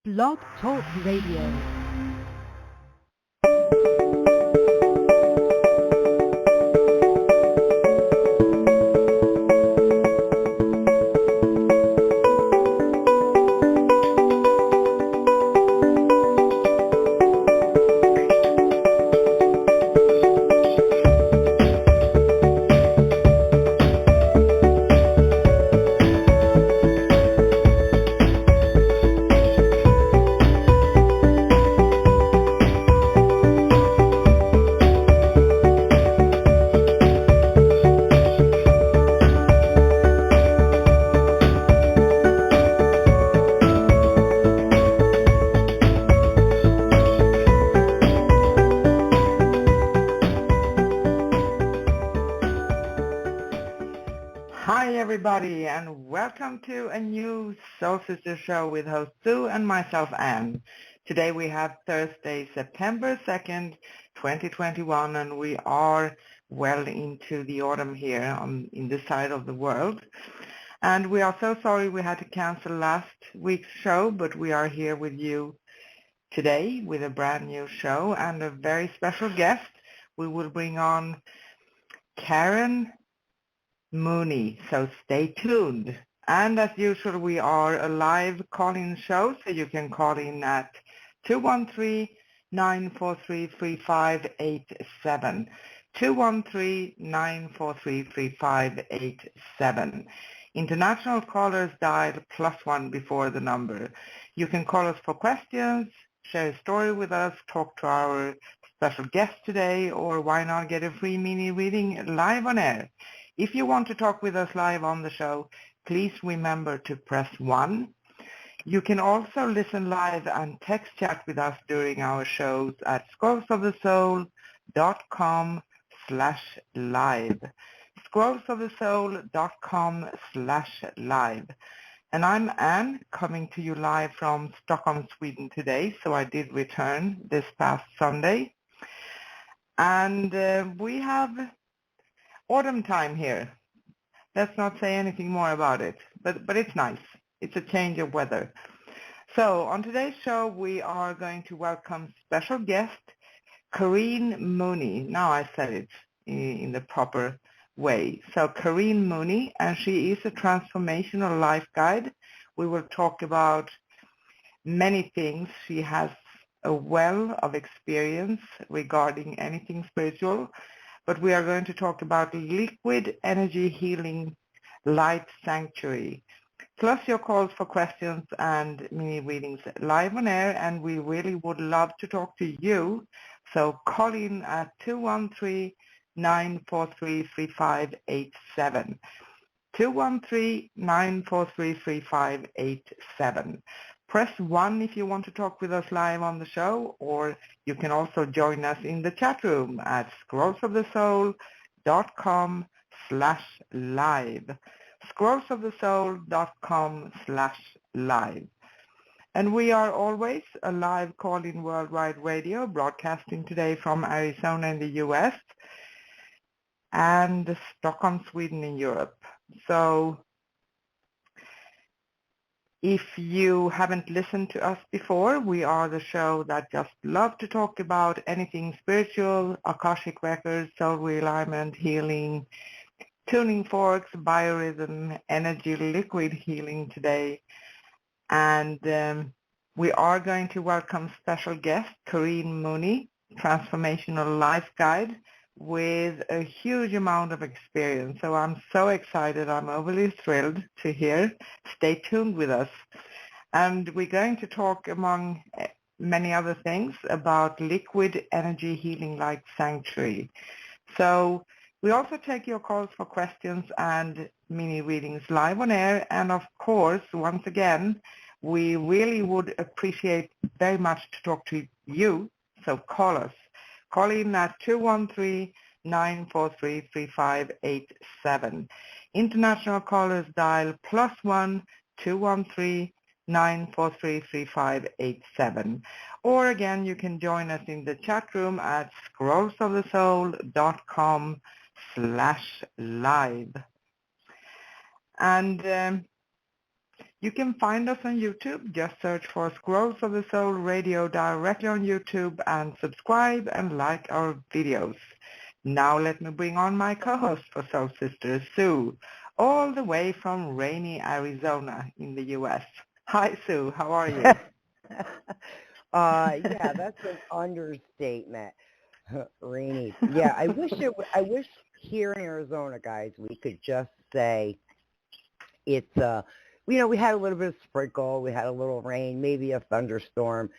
Blog Talk Radio. Everybody, and welcome to a new Soul Sister show with host Sue and myself, Anne. Today we have Thursday, September 2nd, 2021, and we are well into the autumn here in this side of the world. And we are so sorry we had to cancel last week's show, but we are here with you today with a brand new show and a very special guest. We will bring on Karen Mooney, so stay tuned. And as usual, we are a live call-in show, so you can call in at 213-943-3587, 213-943-3587. International callers dial +1 before the number. You can call us for questions, share a story with us, talk to our special guest today, or why not get a free mini reading live on air. If you want to talk with us live on the show, please remember to press 1. You can also listen live and text chat with us during our shows at scrollsofthesoul.com/live. scrollsofthesoul.com/live. And I'm Anne, coming to you live from Stockholm, Sweden today, so I did return this past Sunday. And we have autumn time here. Let's not say anything more about it, but it's nice. It's a change of weather. So on today's show, we are going to welcome special guest, Karen Mooney. Now I said it in the proper way. So Karen Mooney, and she is a transformational life guide. We will talk about many things. She has a well of experience regarding anything spiritual. But we are going to talk about liquid energy healing light sanctuary, plus your calls for questions and mini readings live on air, and we really would love to talk to you. So call in at 213-943-3587, 213-943-3587. Press 1 if you want to talk with us live on the show, or you can also join us in the chat room at scrollsofthesoul.com/live, scrollsofthesoul.com/live. And we are always a live call-in worldwide radio, broadcasting today from Arizona in the U.S. and Stockholm, Sweden in Europe. So if you haven't listened to us before, we are the show that just love to talk about anything spiritual, Akashic records, soul realignment, healing, tuning forks, biorhythm, energy, liquid healing today. And we are going to welcome special guest, Karen Mooney, transformational life guide with a huge amount of experience. So I'm so excited. I'm overly thrilled to hear. Stay tuned with us. And we're going to talk, among many other things, about liquid energy healing light sanctuary. So we also take your calls for questions and mini readings live on air. And of course, once again, we really would appreciate very much to talk to you. So call us. Call in at 213-943-3587. International callers dial +1 213-943-3587. Or again, you can join us in the chat room at scrollsofthesoul.com/live. And You can find us on YouTube. Just search for Scrolls of the Soul Radio directly on YouTube and subscribe and like our videos. Now let me bring on my co-host for Soul Sisters, Sue, all the way from rainy Arizona in the U.S. Hi, Sue. How are you? Yeah, that's an understatement. Rainy. Yeah, I wish here in Arizona, guys, we could just say it's we had a little bit of sprinkle, we had a little rain, maybe a thunderstorm.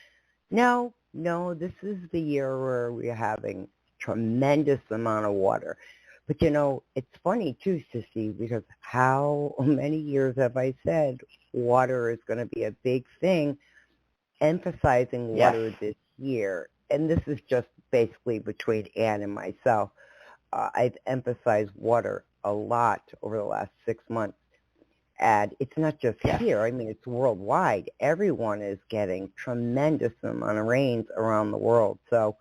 No, this is the year where we're having tremendous amount of water. But it's funny too, Sissy, because how many years have I said water is going to be a big thing, emphasizing water this year. And this is just basically between Ann and myself. I've emphasized water a lot over the last 6 months. And it's not just here. I mean, it's worldwide. Everyone is getting tremendous amount of rains around the world. So,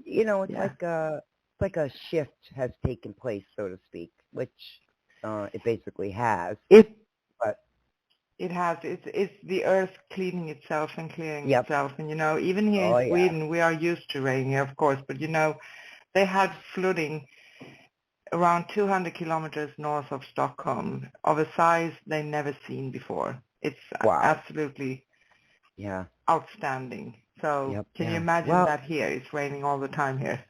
it's like a shift has taken place, so to speak, which it basically has. It has. It's the earth cleaning itself and clearing itself. And, even here in Sweden, we are used to rain here, of course. But, they had flooding around 200 kilometers north of Stockholm of a size they never seen before. It's absolutely outstanding. So can you imagine that here? It's raining all the time here.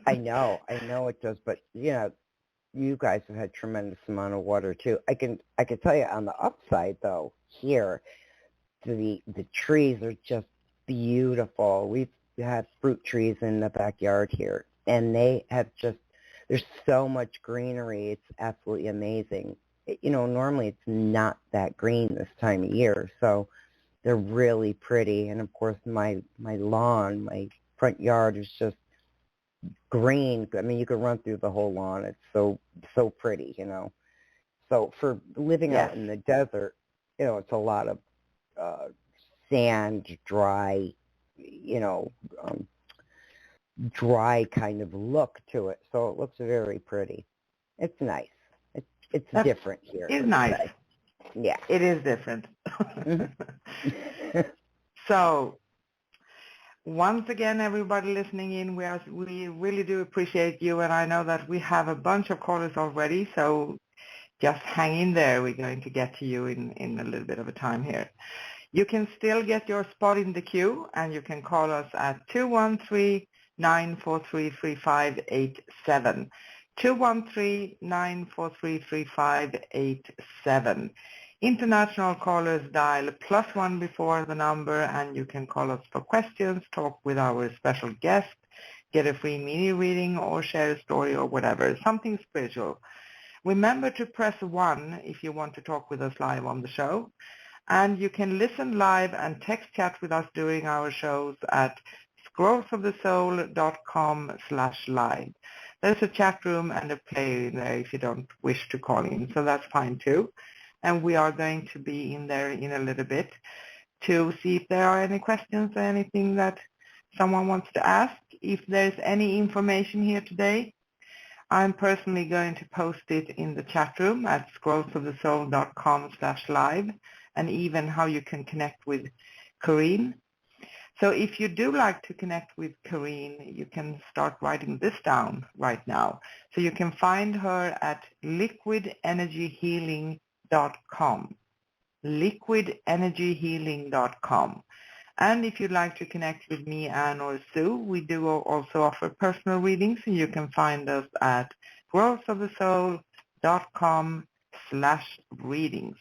I know it does. But, you guys have had tremendous amount of water too. I can tell you on the upside though, here the trees are just beautiful. We've had fruit trees in the backyard here, and they have there's so much greenery. It's absolutely amazing. Normally it's not that green this time of year, so they're really pretty. And of course my lawn, my front yard is just green. I mean, you could run through the whole lawn. It's so pretty, So for living out in the desert, it's a lot of sand, dry, dry kind of look to it. So it looks very pretty. It's nice. It's different here. It's nice. Say. Yeah. It is different. Mm-hmm. So once again, everybody listening in, we really do appreciate you, and I know that we have a bunch of callers already, so just hang in there. We're going to get to you in a little bit of a time here. You can still get your spot in the queue, and you can call us at 213-943-3587. 213-943-3587. International callers dial +1 before the number, and you can call us for questions, talk with our special guest, get a free mini reading, or share a story or whatever, something spiritual. Remember to press 1 if you want to talk with us live on the show, and you can listen live and text chat with us during our shows at scrollsofthesoul.com/live. There's a chat room and a player in there if you don't wish to call in, so that's fine too. And we are going to be in there in a little bit to see if there are any questions or anything that someone wants to ask. If there's any information here today, I'm personally going to post it in the chat room at scrollsofthesoul.com/live, and even how you can connect with Corrine. So if you do like to connect with Corrine, you can start writing this down right now. So you can find her at liquidenergyhealing.com, liquidenergyhealing.com. And if you'd like to connect with me, Anne, or Sue, we do also offer personal readings, and you can find us at growthofthesoul.com/readings.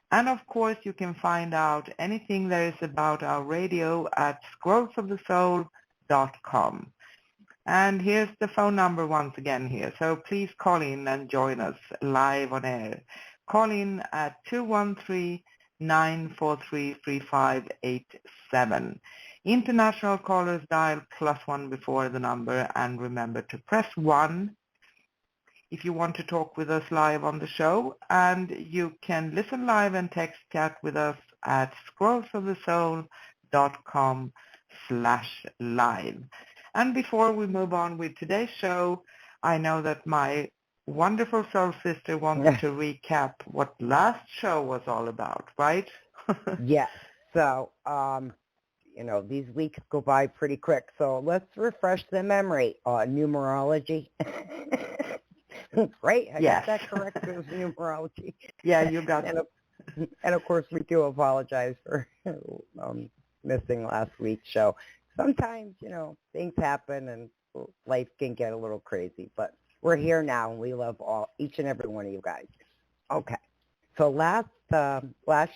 And of course, you can find out anything there is about our radio at growthofthesoul.com. And here's the phone number once again here. So please call in and join us live on air. Call in at 213-943-3587. International callers dial +1 before the number, and remember to press 1 if you want to talk with us live on the show, and you can listen live and text chat with us at scrollsofthesoul.com/live. And before we move on with today's show, I know that my wonderful soul sister wants to recap what last show was all about, right? Yes. So, these weeks go by pretty quick. So let's refresh the memory. Numerology. Right? I got Yes. that correct. It was numerology. Yeah, you got it. And of course, we do apologize for missing last week's show. Sometimes, things happen and life can get a little crazy. But we're here now, and we love each and every one of you guys. Okay. So last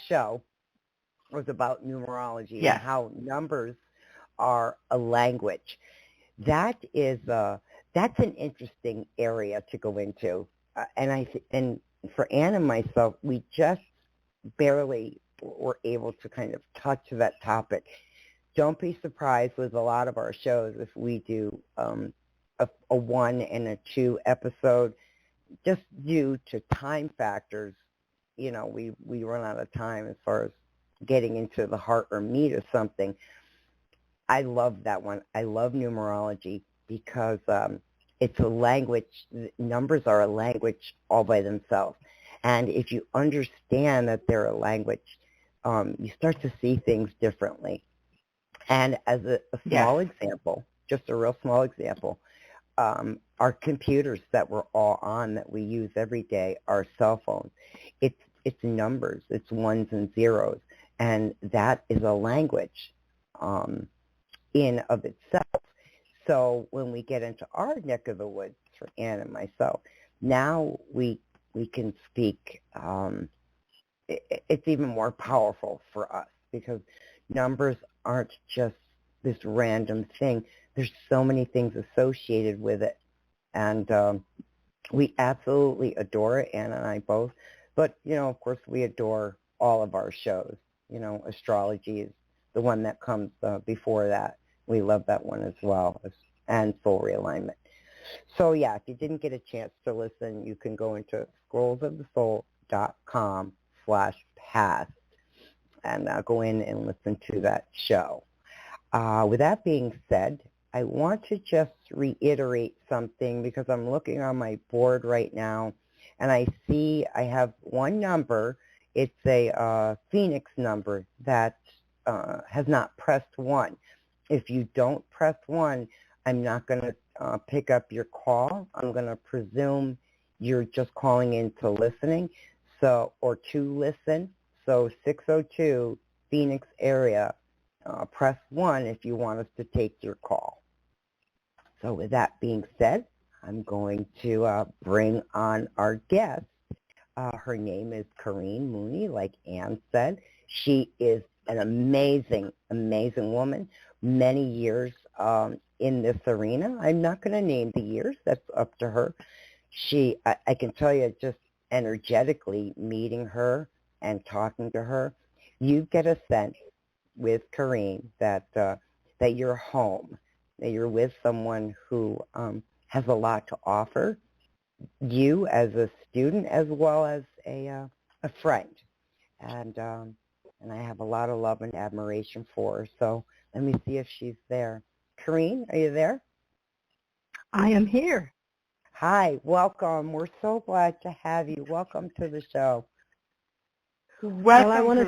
show was about numerology and how numbers are a language. That's an interesting area to go into. And for Ann and myself, we just barely were able to kind of touch that topic. Don't be surprised with a lot of our shows if we do a 1 and a 2 episode, just due to time factors. We run out of time as far as getting into the heart or meat of something. I love that one. I love numerology because it's a language. Numbers are a language all by themselves. And if you understand that they're a language, you start to see things differently. And as a small example, just a real small example, our computers that we're all on that we use every day, our cell phones, it's numbers, it's ones and zeros, and that is a language in of itself. So when we get into our neck of the woods, for Ann and myself, now we can speak. It's even more powerful for us because numbers aren't just this random thing. There's so many things associated with it, and we absolutely adore it, Ann and I both. But, of course, we adore all of our shows. Astrology is the one that comes before that. We love that one as well, and Soul Realignment. So, yeah, if you didn't get a chance to listen, you can go into scrollsofthesoul.com/past and go in and listen to that show. With that being said, I want to just reiterate something because I'm looking on my board right now, and I see I have one number. It's a Phoenix number that has not pressed 1. If you don't press 1, I'm not going to pick up your call. I'm going to presume you're just calling in to listening, or to listen. So 602 Phoenix area, press 1 if you want us to take your call. So with that being said, I'm going to bring on our guest. Her name is Corrine Mooney, like Ann said. She is an amazing, amazing woman. Many years in this arena. I'm not going to name the years. That's up to her. I can tell you just energetically meeting her and talking to her, you get a sense with Corrine that you're home, that you're with someone who has a lot to offer you as a student as well as a friend. And I have a lot of love and admiration for her. So let me see if she's there. Corrine, are you there? I am here. Hi, welcome. We're so glad to have you. Welcome to the show. Welcome, well, I want to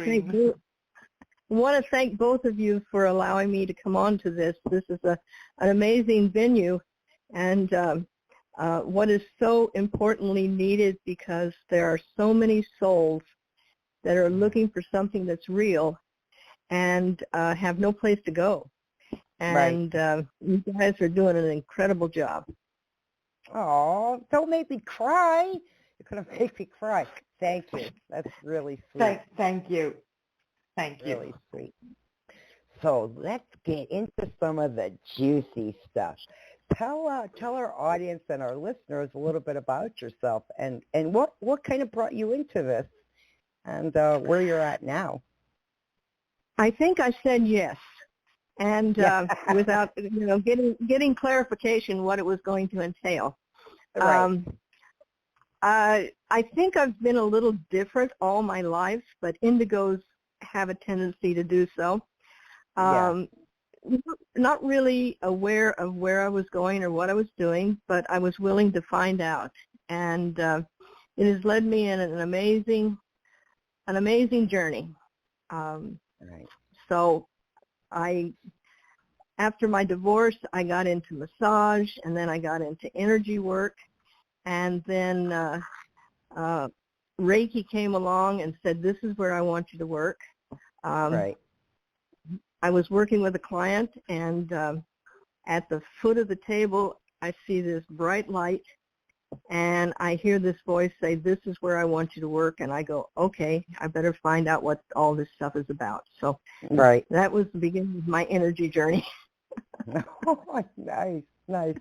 thank both of you for allowing me to come on to this. This is an amazing venue, and what is so importantly needed because there are so many souls that are looking for something that's real and have no place to go. And you guys are doing an incredible job. Oh, don't make me cry. You're going to make me cry. Thank you. That's really sweet. Thank you. Thank you. Really sweet. So let's get into some of the juicy stuff. Tell our audience and our listeners a little bit about yourself and what kind of brought you into this and where you're at now. I think I said yes. And without getting clarification what it was going to entail. Right. I think I've been a little different all my life, but indigos have a tendency to do so. Not really aware of where I was going or what I was doing, but I was willing to find out. and it has led me in an amazing journey. Right. So after my divorce, I got into massage, and then I got into energy work, and then Reiki came along and said, this is where I want you to work. Right. I was working with a client, and at the foot of the table, I see this bright light, and I hear this voice say, this is where I want you to work, and I go, okay, I better find out what all this stuff is about. So Right. that was the beginning of my energy journey. Oh, nice.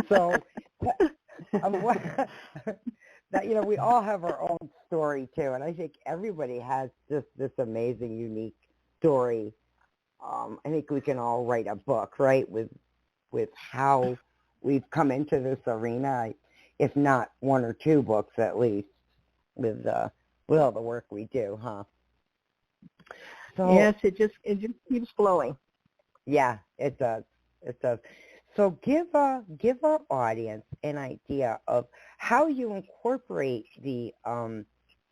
So, that, we all have our own story too, and I think everybody has just this amazing, unique story. I think we can all write a book, right, with how we've come into this arena, if not one or two books at least, with all the work we do, huh? So, yes, it just keeps flowing. Yeah, it does. It does. So give our audience an idea of how you incorporate the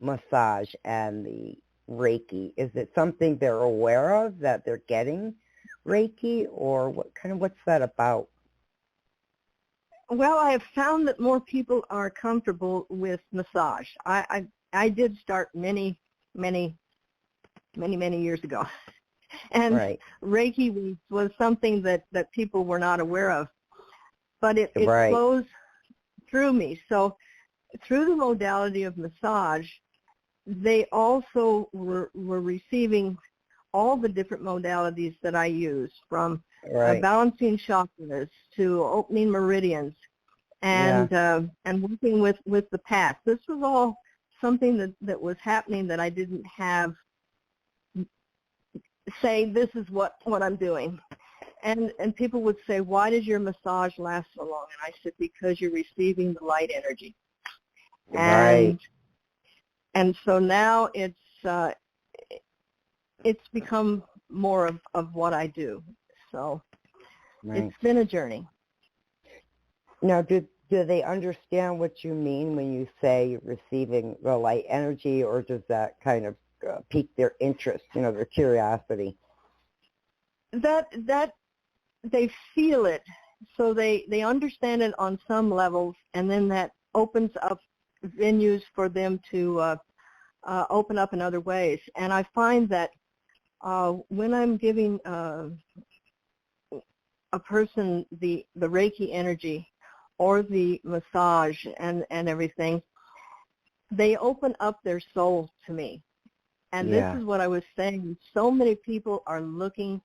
massage and the Reiki. Is it something they're aware of, that they're getting Reiki, or what's that about? Well, I have found that more people are comfortable with massage. I did start many years ago. And Right. Reiki was something that people were not aware of. But it Right. flows through me. So through the modality of massage, they also were receiving all the different modalities that I use, from Right. balancing chakras to opening meridians, and working with the past. This was all something that was happening that I didn't have say, this is what I'm doing. And people would say, why does your massage last so long? And I said, because you're receiving the light energy. Right. And so now it's become more of what I do. So Right. It's been a journey. Now, do they understand what you mean when you say you're receiving the light energy, or does that kind of pique their interest, their curiosity? That they feel it, so they understand it on some levels, and then that opens up venues for them to open up in other ways. And I find that when I'm giving a person the Reiki energy or the massage and everything, they open up their soul to me. And This is what I was saying. So many people are looking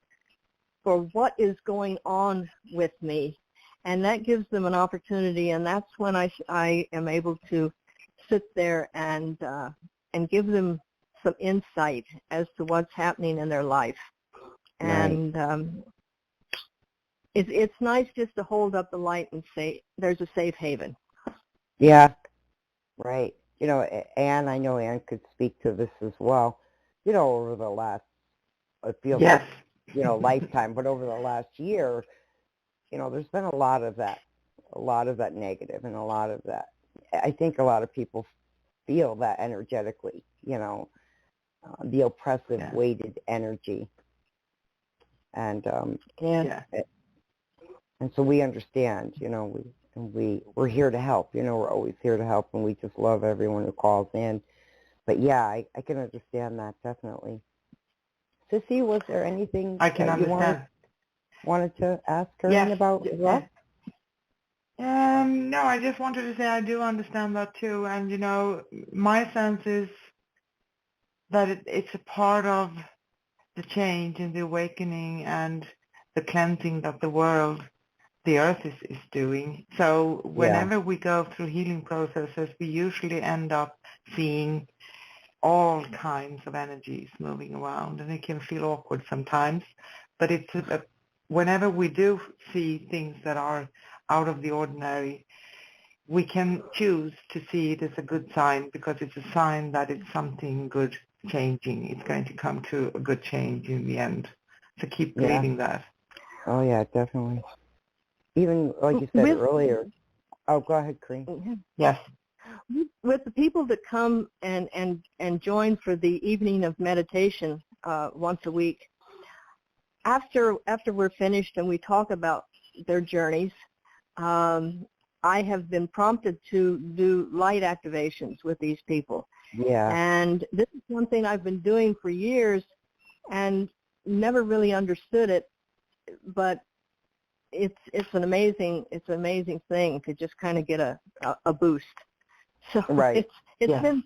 for what is going on with me, and that gives them an opportunity, and that's when I am able to sit there and give them some insight as to what's happening in their life. Right. And it's nice just to hold up the light and say, there's a safe haven. Yeah, right. Anne, I know Anne could speak to this as well. Over the last, it feels Yes. like, lifetime, but over the last year, there's been a lot of that negative, and a lot of that. I think a lot of people feel that energetically, the oppressive, weighted energy. And and so we understand, we're here to help, we're always here to help, and we just love everyone who calls in. But yeah, I can understand that, definitely. Sissy, was there anything I can that you understand. wanted to ask her about as well? No, I just wanted to say I do understand that too. And, my sense is that it's a part of the change and the awakening and the cleansing that the earth is doing. So whenever we go through healing processes, we usually end up seeing all kinds of energies moving around, and it can feel awkward sometimes. But it's whenever we do see things that are out of the ordinary, we can choose to see it as a good sign, because it's a sign that it's something good changing. It's going to come to a good change in the end. So keep believing that. Oh, yeah, definitely. Even like you said earlier. Oh, go ahead, Corinne. Yes. with the people that come and join for the evening of meditation once a week, after we're finished and we talk about their journeys, I have been prompted to do light activations with these people. Yeah. And this is something I've been doing for years and never really understood it, but it's an amazing thing to just kind of get a boost. So Right. it's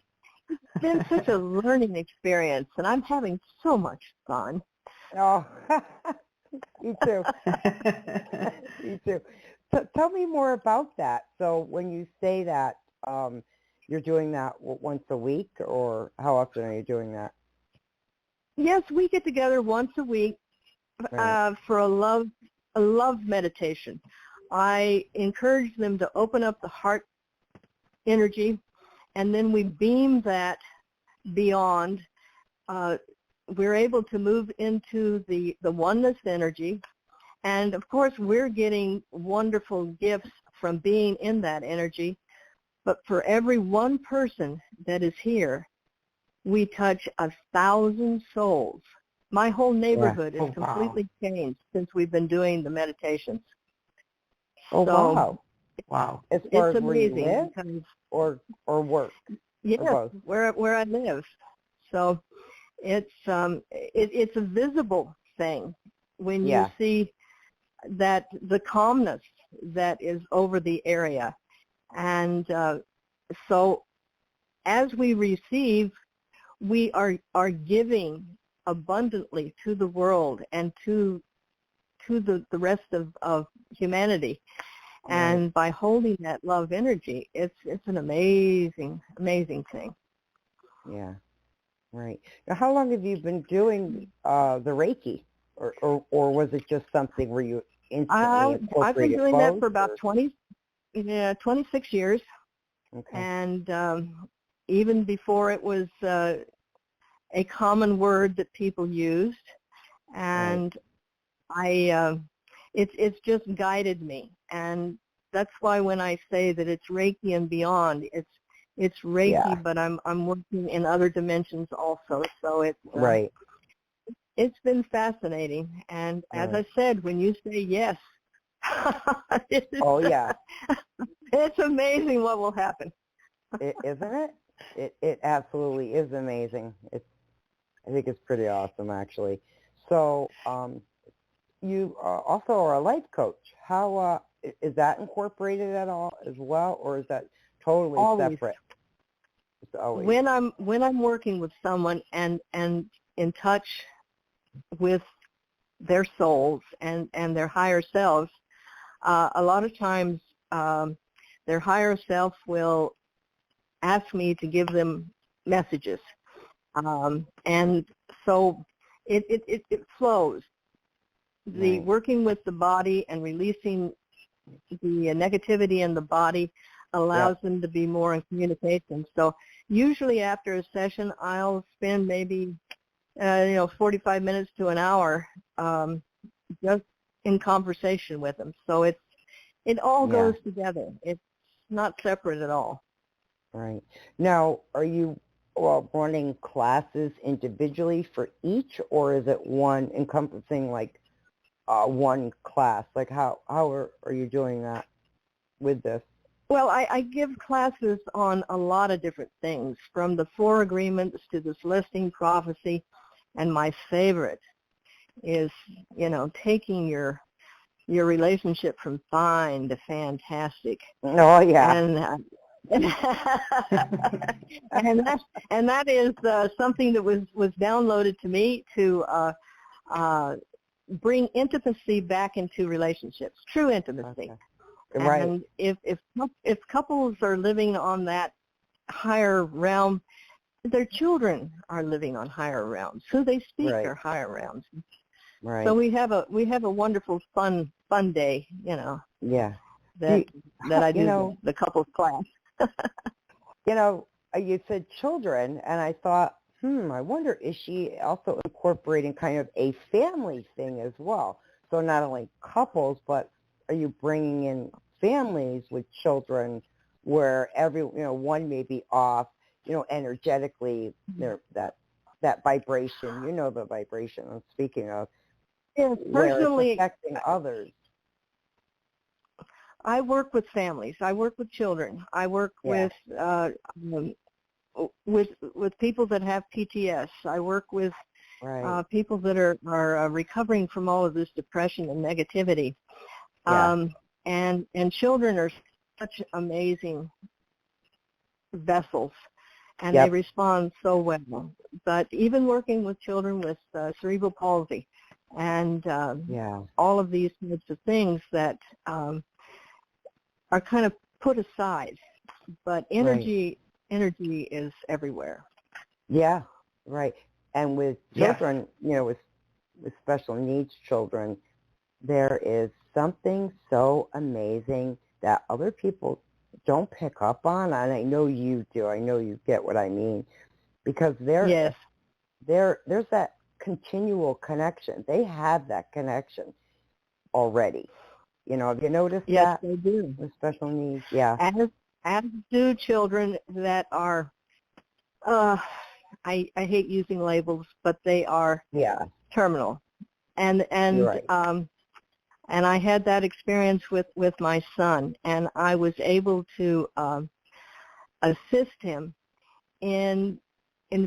been such a learning experience, and I'm having so much fun. Oh, me too. Me too. Tell me more about that. So when you say that, you're doing that once a week, or how often are you doing that? Yes, we get together once a week for a love meditation. I encourage them to open up the heart energy, and then we beam that beyond. We're able to move into the oneness energy, and of course we're getting wonderful gifts from being in that energy. But for every one person that is here, we touch 1,000 souls. My whole neighborhood is completely changed since we've been doing the meditations. Oh, so wow. Wow. As far it's as where you amazing. live or work? Yeah, where I live. So it's a visible thing when you see that the calmness that is over the area. And so as we receive, we are giving abundantly to the world and to the rest of humanity. Right. And by holding that love energy, it's an amazing thing. Yeah. Right. Now, how long have you been doing the Reiki, or was it just something where you instantly incorporated I've been doing that for about or? 26 years. Okay. And even before it was a common word that people used, and it's just guided me. And that's why when I say that it's Reiki and beyond, it's Reiki, but I'm working in other dimensions also. So it's been fascinating. And as I said, when you say yes, it's amazing what will happen. Isn't it? It absolutely is amazing. I think it's pretty awesome, actually. So you also are a life coach. How is that incorporated at all as well, or is that totally separate? It's always. When I'm working with someone and in touch with their souls and their higher selves, a lot of times their higher self will ask me to give them messages, and so it flows. The working with the body and releasing the negativity in the body allows them to be more in communication. So usually after a session, I'll spend maybe 45 minutes to an hour just in conversation with them. So it all goes together. It's not separate at all. Right. Now, are you running classes individually for each, or is it one encompassing like one class? Like how are you doing that with this? Well, I give classes on a lot of different things, from the 4 agreements to the Celestine prophecy, and my favorite is, taking your relationship from fine to fantastic. Oh yeah. And and that is something that was downloaded to me to bring intimacy back into relationships, true intimacy. Okay. Right. And if couples are living on that higher realm, their children are living on higher realms. Who they speak are higher realms. Right. So we have a wonderful fun day, Yeah. that I do the couples class. You said children, and I thought, I wonder, is she also incorporating kind of a family thing as well? So not only couples, but are you bringing in families with children where one may be off, energetically, that vibration, the vibration I'm speaking of, Yes, where it's personally, affecting others. I work with families. I work with children. I work with people that have PTS. I work with people that are recovering from all of this depression and negativity. And children are such amazing vessels, and they respond so well. But even working with children with cerebral palsy and all of these types of things that are kind of put aside, but energy is everywhere. Yeah, right. And with children, with special needs children, there is something so amazing that other people don't pick up on, and I know you do. I know you get what I mean, because there's that continual connection. They have that connection already. Have you noticed that? Yes, they do. With special needs, yeah. As do children that are, I hate using labels, but they are terminal. And I had that experience with my son, and I was able to assist him in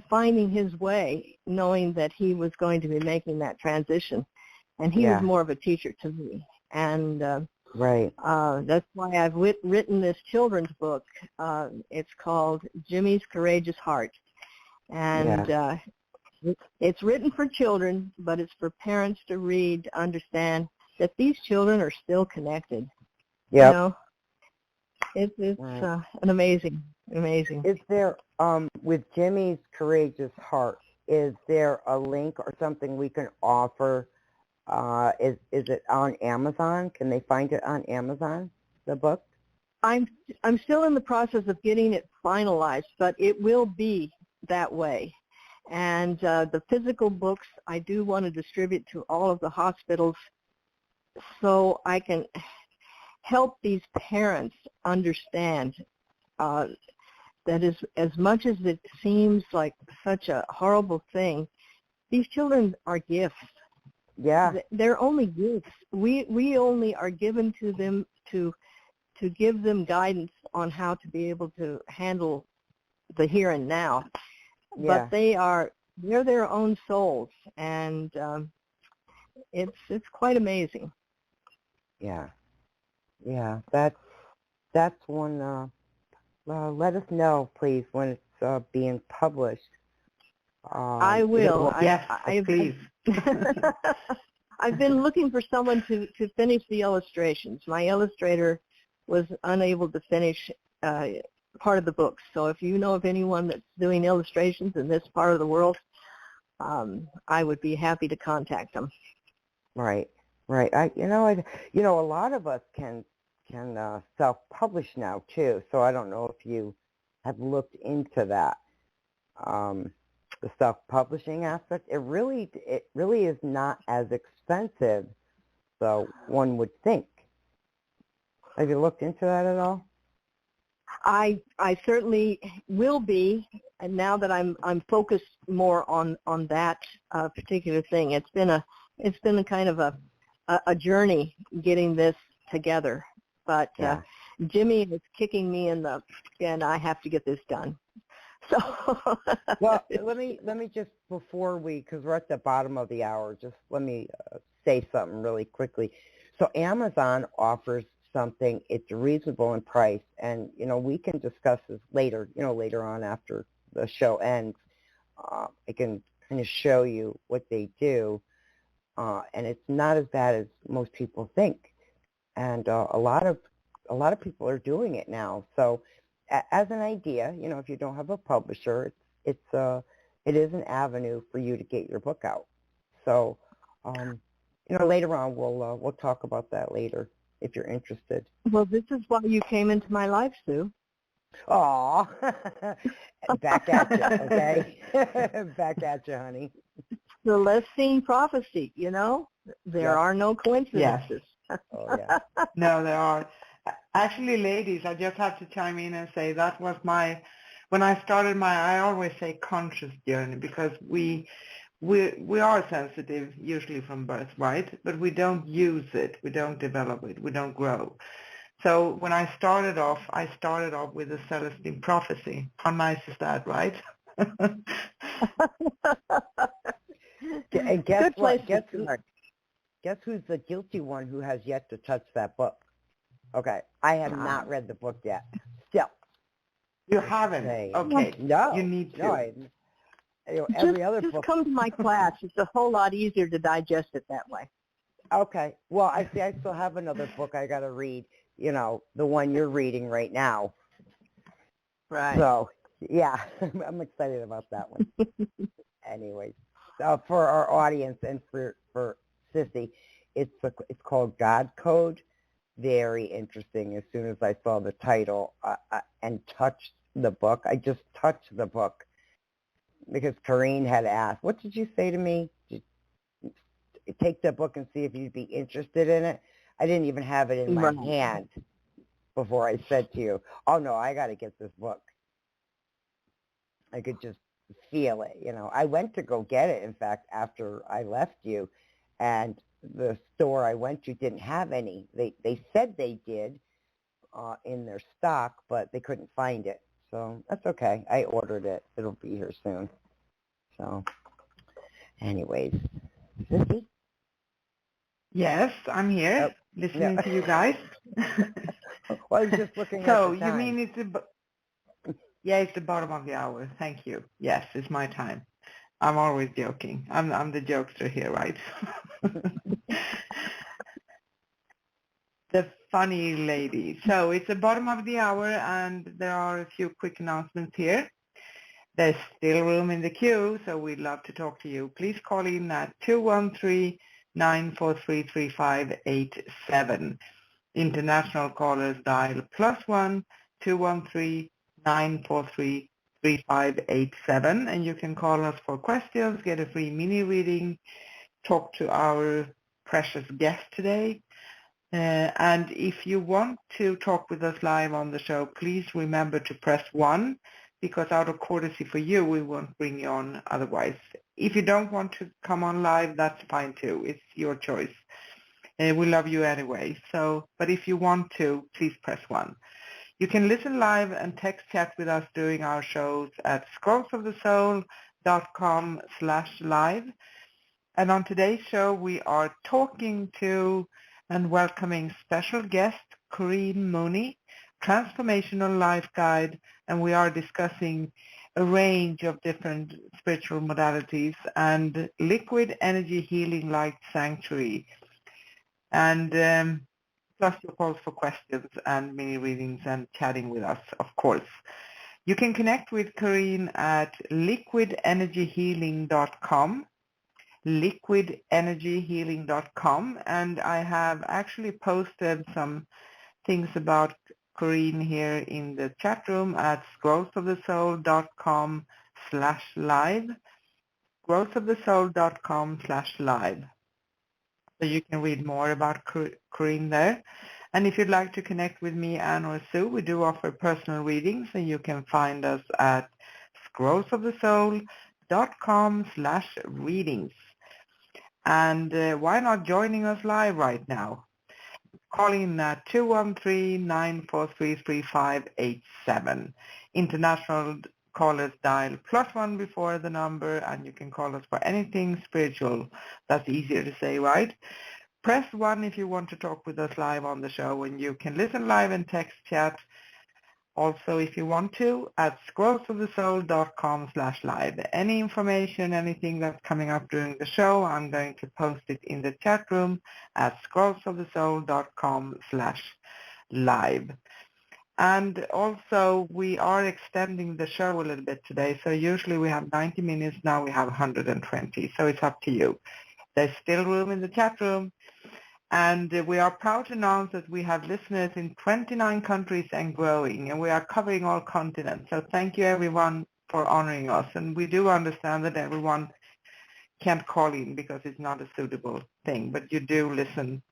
finding his way, knowing that he was going to be making that transition. And he was more of a teacher to me. And that's why I've written this children's book. It's called Jimmy's Courageous Heart. And it's written for children, but it's for parents to read, to understand that these children are still connected. It's an amazing. Is there, with Jimmy's Courageous Heart, is there a link or something we can offer? Is it on Amazon? Can they find it on Amazon, the book? I'm still in the process of getting it finalized, but it will be that way. And the physical books I do want to distribute to all of the hospitals so I can help these parents understand that as much as it seems like such a horrible thing, these children are gifts. Yeah. They're only gifts. We only are given to them to give them guidance on how to be able to handle the here and now. But they're their own souls, and it's quite amazing. Yeah. That's one. Let us know, please, when it's being published. I will. Please. I've been looking for someone to finish the illustrations. My illustrator was unable to finish part of the book. So if you know of anyone that's doing illustrations in this part of the world, I would be happy to contact them. Right. A lot of us can self-publish now too. So I don't know if you have looked into that. The self-publishing aspect, it really is not as expensive, so one would think. Have you looked into that at all? I certainly will be, and now that I'm focused more on that particular thing. It's been a kind of a journey getting this together, but Jimmy is kicking me in and I have to get this done. So well, let me just, before because we're at the bottom of the hour, just let me say something really quickly. So Amazon offers something, it's reasonable in price, and we can discuss this later on after the show ends. I can kind of show you what they do, and it's not as bad as most people think, and a lot of people are doing it now. So as an idea, if you don't have a publisher, it is an avenue for you to get your book out. So, later on we'll talk about that later if you're interested. Well, this is why you came into my life, Sue. Aw, back at you, okay? Back at you, honey. Celestine prophecy, there are no coincidences. Oh, yeah. No, there are. Actually, ladies, I just have to chime in and say that was when I started I always say conscious journey, because we are sensitive usually from birth, right? But we don't use it, we don't develop it, we don't grow. So when I started off with the Celestine prophecy. How nice is that, right? And guess Good place what? to start. Guess who's the guilty one who has yet to touch that book? Okay, I have not read the book yet. Still. You haven't? Okay. No. You need to. No, every other just book. come to my class. It's a whole lot easier to digest it that way. Okay. Well, I still have another book I got to read, the one you're reading right now. Right. So, yeah, I'm excited about that one. Anyways, for our audience and for Sissy, it's called God Code. Very interesting. As soon as I saw the title and touched the book, I just touched the book because Corrine had asked, what did you say to me? Take the book and see if you'd be interested in it. I didn't even have it in my hand before I said to you, oh, no, I got to get this book. I could just feel it. I went to go get it, in fact, after I left you, and the store I went to didn't have any. They said they did in their stock, but they couldn't find it. So that's okay. I ordered it. It'll be here soon. So anyways, Sissy? Yes, I'm here listening to you guys. Well, I was just looking at so the time. You mean it's the bottom of the hour. Thank you. Yes, it's my time. I'm always joking. I'm the jokester here, right? The funny lady. So it's the bottom of the hour, and there are a few quick announcements here. There's still room in the queue, so we'd love to talk to you. Please call in at 213-943-3587. International callers dial +1 213-943-3587, and you can call us for questions, get a free mini reading, talk to our precious guest today. And if you want to talk with us live on the show, please remember to press 1, because out of courtesy for you, we won't bring you on otherwise. If you don't want to come on live, that's fine too. It's your choice. We love you anyway. But if you want to, please press 1. You can listen live and text chat with us during our shows at scrollsofthesoul.com/live. And on today's show, we are talking to and welcoming special guest Corrine Mooney, Transformational Life Guide, and we are discussing a range of different spiritual modalities and liquid energy healing light sanctuary. And plus your calls for questions and mini readings and chatting with us, of course. You can connect with Corrine at liquidenergyhealing.com, liquidenergyhealing.com, and I have actually posted some things about Corrine here in the chat room at scrollsofthesoul.com/live, scrollsofthesoul.com/live. So you can read more about Corrine there. And if you'd like to connect with me, Anne or Sue, we do offer personal readings, and you can find us at scrollsofthesoul.com/readings. And why not joining us live right now? Calling at 213-943-3587. International callers dial +1 before the number, and you can call us for anything spiritual. That's easier to say, right? Press 1 if you want to talk with us live on the show, and you can listen live and text chat also if you want to at scrollsofthesoul.com/live. Any information, anything that's coming up during the show, I'm going to post it in the chat room at scrollsofthesoul.com/live. And also, we are extending the show a little bit today. So usually we have 90 minutes. Now we have 120. So it's up to you. There's still room in the chat room. And we are proud to announce that we have listeners in 29 countries and growing. And we are covering all continents. So thank you, everyone, for honoring us. And we do understand that everyone can't call in because it's not a suitable thing. But you do listen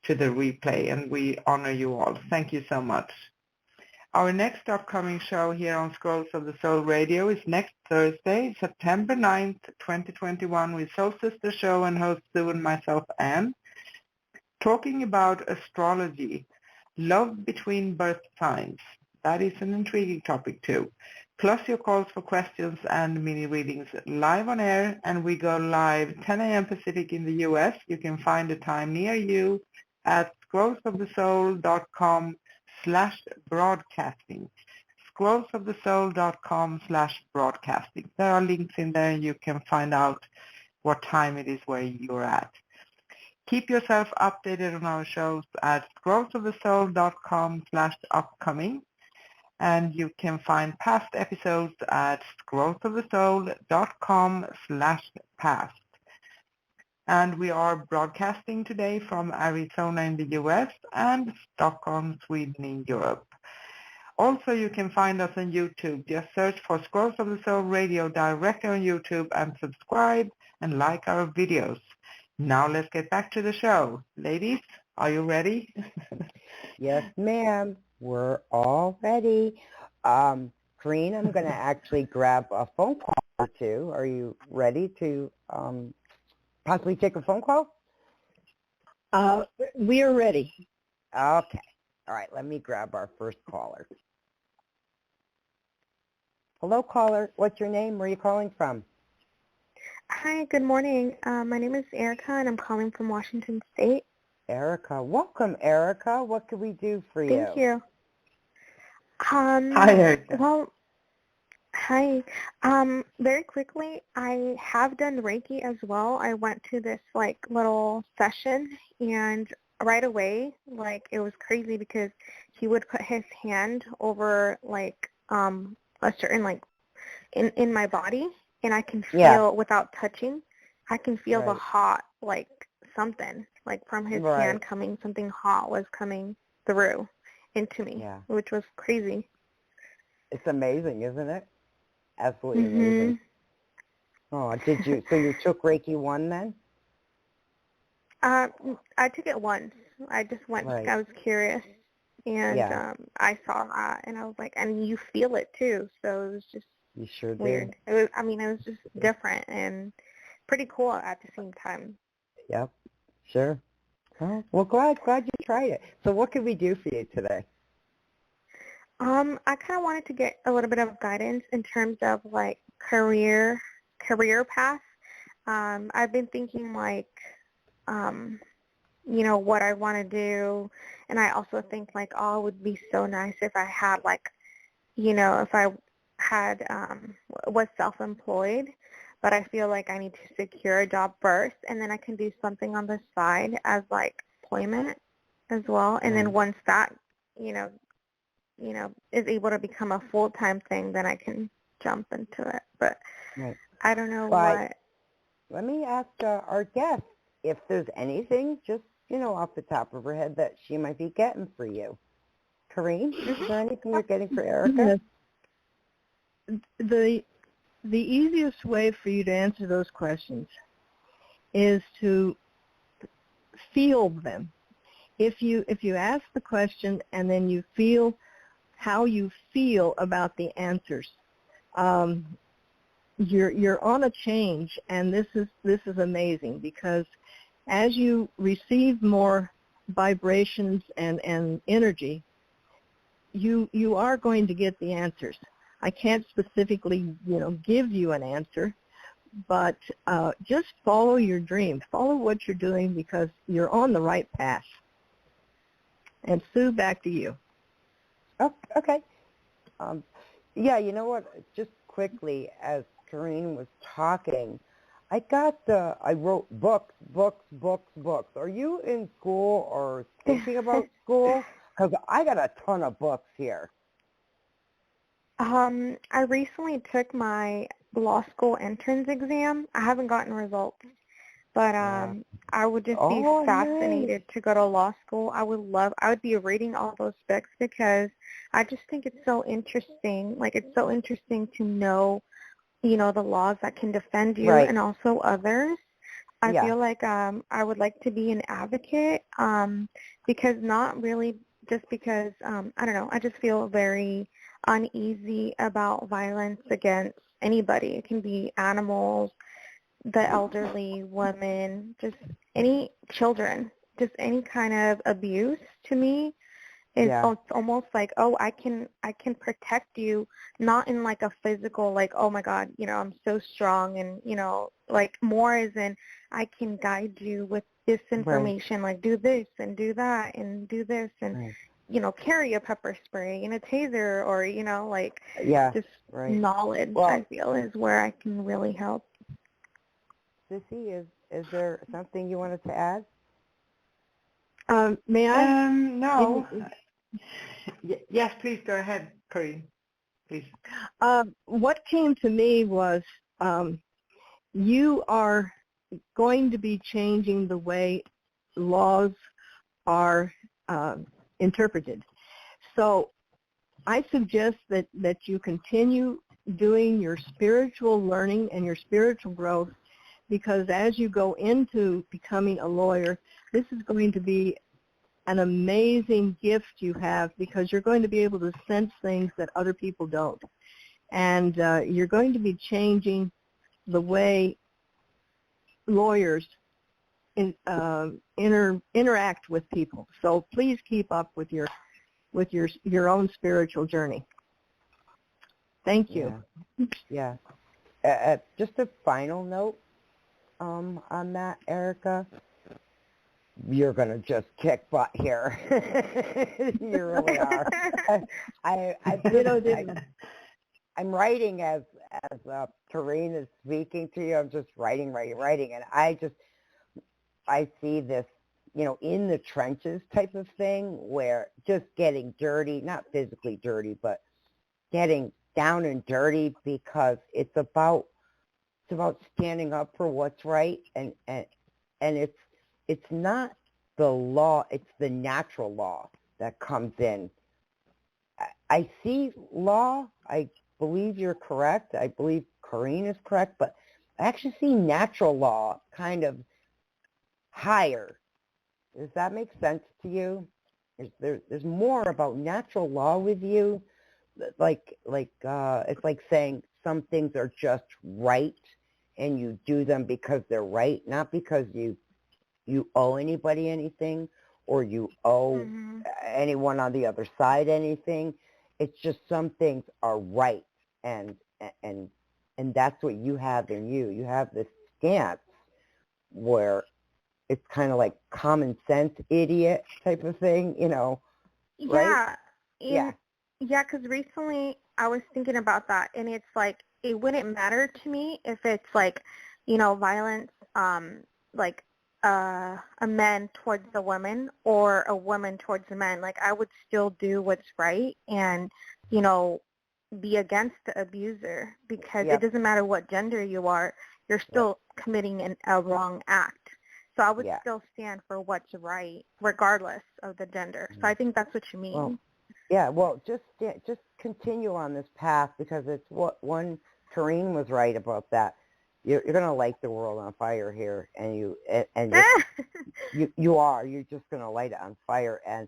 to the replay, and we honor you all. Thank you so much. Our next upcoming show here on Scrolls of the Soul Radio is next Thursday, September 9th, 2021, with Soul Sister Show and host Sue and myself, Anne, talking about astrology, love between birth signs. That is an intriguing topic too. Plus your calls for questions and mini readings live on air, and we go live 10 a.m. Pacific in the U.S. You can find a time near you at scrollsofthesoul.com/broadcasting. scrollsofthesoul.com/broadcasting. There are links in there, and you can find out what time it is where you're at. Keep yourself updated on our shows at scrollsofthesoul.com/upcoming. And you can find past episodes at scrollsofthesoul.com/past. And we are broadcasting today from Arizona in the U.S. and Stockholm, Sweden in Europe. Also, you can find us on YouTube. Just search for Scrolls of the Soul Radio directly on YouTube and subscribe and like our videos. Now let's get back to the show. Ladies, are you ready? Yes, ma'am. We're all ready. Corrine, I'm going to actually grab a phone call or two. Are you ready to possibly take a phone call? We are ready. Okay. All right, let me grab our first caller. Hello, caller. What's your name? Where are you calling from? Hi, good morning. My name is Erica, and I'm calling from Washington State. Erica. Welcome, Erica. What can we do for you? Thank you. Hi, Erica. Well, hi. Very quickly, I have done Reiki as well. I went to this little session, and right away, it was crazy because he would put his hand over a certain in my body, and I can feel without touching. I can feel the hot something from his hand coming. Something hot was coming through into me, which was crazy. It's amazing, isn't it? Absolutely amazing. Oh, did you? So you took Reiki 1 then? I took it once. I just went. I was curious, and I saw that, and I was like, and you feel it too. So it was just weird. It was. I mean, it was just different and pretty cool at the same time. Yep. Sure. Oh, well, glad you tried it. So what can we do for you today? I kind of wanted to get a little bit of guidance in terms of career path. I've been thinking what I want to do, and I also think it would be so nice if I had if I had was self-employed. But I feel like I need to secure a job first, and then I can do something on the side as employment as well. And then once that, is able to become a full-time thing, then I can jump into it. But I don't know what. Let me ask our guest if there's anything just, off the top of her head that she might be getting for you. Corrine, is there anything you're getting for Erica? The easiest way for you to answer those questions is to feel them. If you ask the question and then you feel how you feel about the answers, you're on a change, and this is amazing, because as you receive more vibrations and energy, you are going to get the answers. I can't specifically, give you an answer, but just follow your dream. Follow what you're doing, because you're on the right path. And Sue, back to you. Oh, okay. You know what? Just quickly, as Corrine was talking, I wrote books. Are you in school or thinking about school? Because I got a ton of books here. I recently took my law school entrance exam. I haven't gotten results, but I would just be fascinated to go to law school. I would be reading all those books, because I just think it's so interesting. It's so interesting to know, the laws that can defend you and also others. I Yeah. feel like I would like to be an advocate because not really just because, I don't know, I just feel very uneasy about violence against anybody. It can be animals, the elderly, women, just any children, just any kind of abuse to me. It's almost like, oh, I can protect you, not in like a physical, like, oh my God, I'm so strong, and like more as in I can guide you with this information, like do this and do that and do this and carry a pepper spray and a taser, or like just knowledge. Well, I feel is where I can really help. Sissy, is there something you wanted to add? May I? No. Yes, please go ahead, Corinne. Please. What came to me was you are going to be changing the way laws are interpreted. So I suggest that you continue doing your spiritual learning and your spiritual growth, because as you go into becoming a lawyer, this is going to be an amazing gift you have, because you're going to be able to sense things that other people don't. And you're going to be changing the way lawyers interact with people. So please keep up with your own spiritual journey. Thank you. Yeah. Just a final note on that, Erica. You're going to just kick butt here. You really are. I'm writing as Tareen is speaking to you. I'm just writing. And I see this, in the trenches type of thing, where just getting dirty, not physically dirty, but getting down and dirty, because it's about standing up for what's right, and it's not the law, it's the natural law that comes in. I see law, I believe you're correct, I believe Corinne is correct, but I actually see natural law kind of higher. Does that make sense to you? There's more about natural law with you, like it's like saying some things are just right, and you do them because they're right, not because you owe anybody anything, or you owe anyone on the other side anything. It's just some things are right, and that's what you have in you. You have this stance where it's kind of like common sense idiot type of thing, right? Yeah, because recently I was thinking about that, and it's like it wouldn't matter to me if it's like, violence, like a man towards the woman or a woman towards the man. Like, I would still do what's right and, be against the abuser, because it doesn't matter what gender you are, you're still committing a wrong act. So I would still stand for what's right, regardless of the gender. So I think that's what you mean. Well, just continue on this path, because it's what Corinne was right about that. You're going to light the world on fire here, and you are. You're just going to light it on fire, and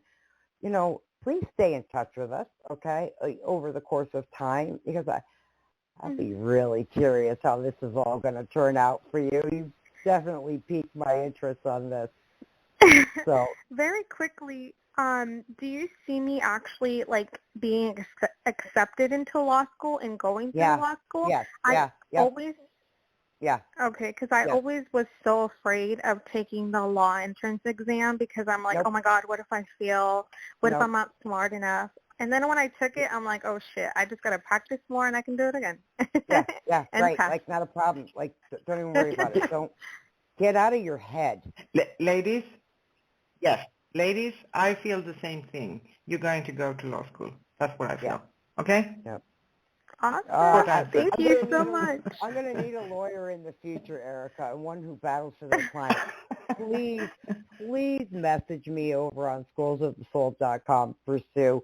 please stay in touch with us, okay, over the course of time, because I'd be really curious how this is all going to turn out for you. You've definitely piqued my interest on this. So very quickly, do you see me actually like being accepted into law school and going through law school? Okay, because I always was so afraid of taking the law entrance exam, because I'm like, oh my God, what if I fail? What if I'm not smart enough? And then when I took it, I'm like, oh shit, I just got to practice more and I can do it again. Right, pass. Like not a problem. Like, don't even worry about it. Don't get out of your head. Ladies, ladies, I feel the same thing. You're going to go to law school. That's what I feel. Okay? Yep. Awesome. Thank you so much. I'm going to need a lawyer in the future, Erica, and one who battles for their client. Please message me over on schoolsofthesoul.com for Sue.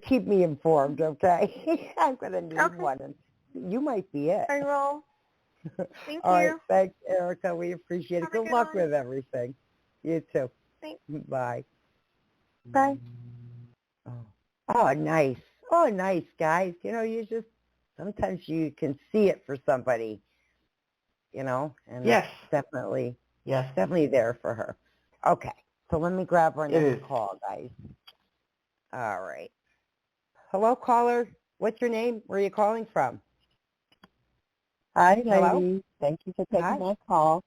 Keep me informed, okay? I'm going to need one, and you might be it. I will. Thank All right, you. thanks, Erica. We appreciate it. Have a Good good luck one. with everything. You too. Thanks. Bye. Bye. Oh, nice. Oh, nice, guys. You just, sometimes you can see it for somebody, and Yes. it's definitely Yes. there for her. Okay, so let me grab our It next is. call, guys. All right. Hello, caller. What's your name? Where are you calling from? Hi, Hello? ladies. Thank you for taking Hi. my call.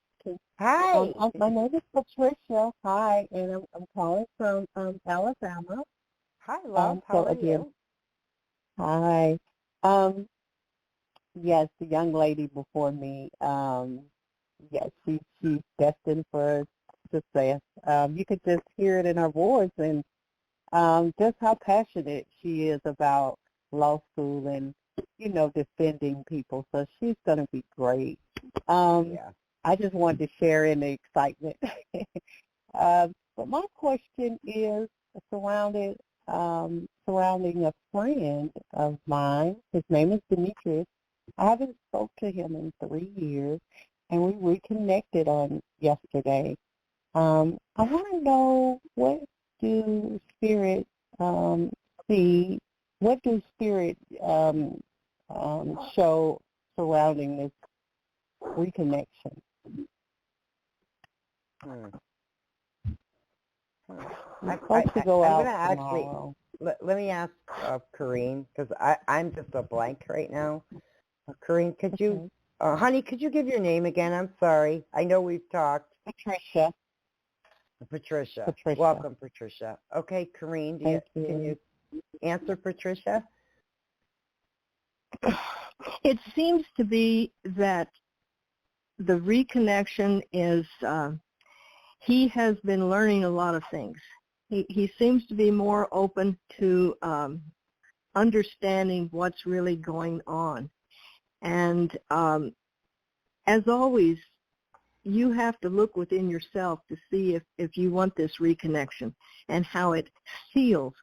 Hi. My name is Patricia. Hi, and I'm calling from Alabama. Hi, love. How So are again, you? hi. Yes, the young lady before me. Yes, she's destined for success. You could just hear it in her voice, and just how passionate she is about law school and defending people. So she's going to be great. Yeah. I just wanted to share in the excitement. But my question is surrounding a friend of mine. His name is Demetrius. I haven't spoke to him in 3 years, and we reconnected on yesterday. I want to know, what do spirit see? What do spirit show surrounding this reconnection? We're supposed to go I'm out going to actually, tomorrow. let me ask Corrine, because I'm just a blank right now. Corrine, could you, honey, could you give your name again? I'm sorry. I know we've talked. Patricia. Patricia. Welcome, Patricia. Okay, Corrine, can you answer Patricia? It seems to be that the reconnection is, he has been learning a lot of things. He seems to be more open to understanding what's really going on. And as always, you have to look within yourself to see if you want this reconnection and how it feels.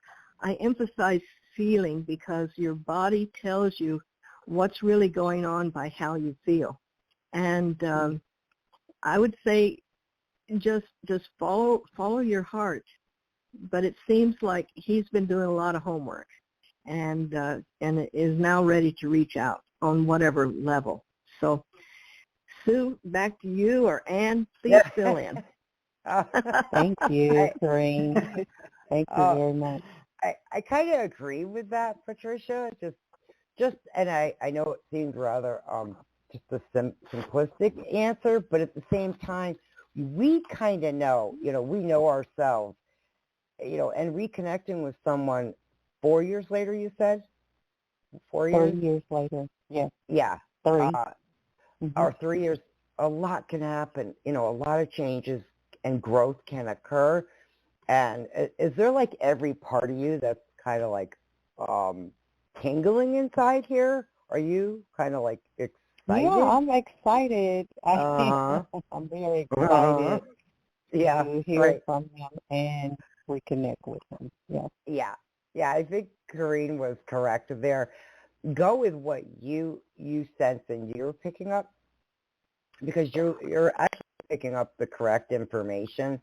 I emphasize feeling because your body tells you what's really going on by how you feel. And I would say just follow your heart. But it seems like he's been doing a lot of homework and is now ready to reach out on whatever level. So, Sue, back to you, or Ann, please fill in. Thank you, Corrine. Thank you very much. I kind of agree with that, Patricia. And I know it seems rather just a simplistic answer, but at the same time, we kind of know, we know ourselves, and reconnecting with someone 4 years later, you said? 4 years? 3 years later, yes. Yeah. 3. Or 3 years, a lot can happen. A lot of changes and growth can occur. And is there like every part of you that's kind of like tingling inside here? Are you kind of like excited? Yeah, I'm excited. I'm very excited to hear from him and reconnect with him. Yeah. Yeah. I think Corrine was correct there. Go with what you sense and you're picking up, because you're actually picking up the correct information.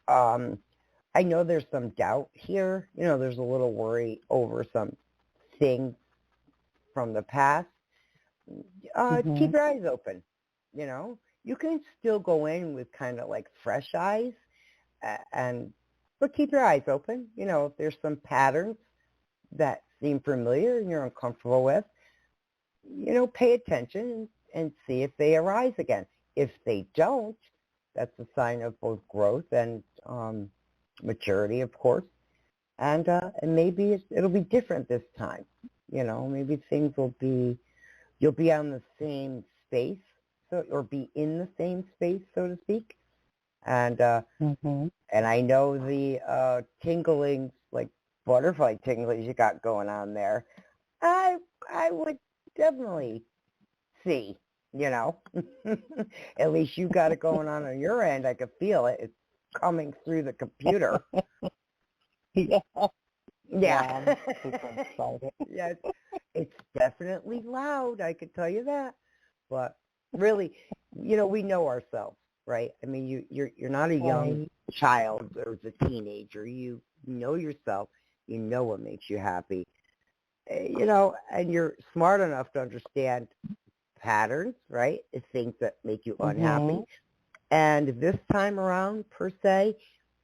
I know there's some doubt here. There's a little worry over some things from the past. Keep your eyes open. You can still go in with kind of like fresh eyes, but keep your eyes open. If there's some patterns that seem familiar and you're uncomfortable with, pay attention and see if they arise again. If they don't, that's a sign of both growth and maturity, of course. And maybe it'll be different this time. Maybe things you'll be on the same space, or be in the same space, so to speak. And and I know the tinglings, like butterfly tinglings you got going on there. I would definitely see, At least you got it going on your end. I could feel it. It's coming through the computer. Yeah. Yeah. I'm super excited. Yeah, it's definitely loud, I could tell you that. But really, we know ourselves, right? I mean, you're not a young child or a teenager. You know yourself. You know what makes you happy. And you're smart enough to understand patterns, right? Things that make you unhappy. And this time around, per se,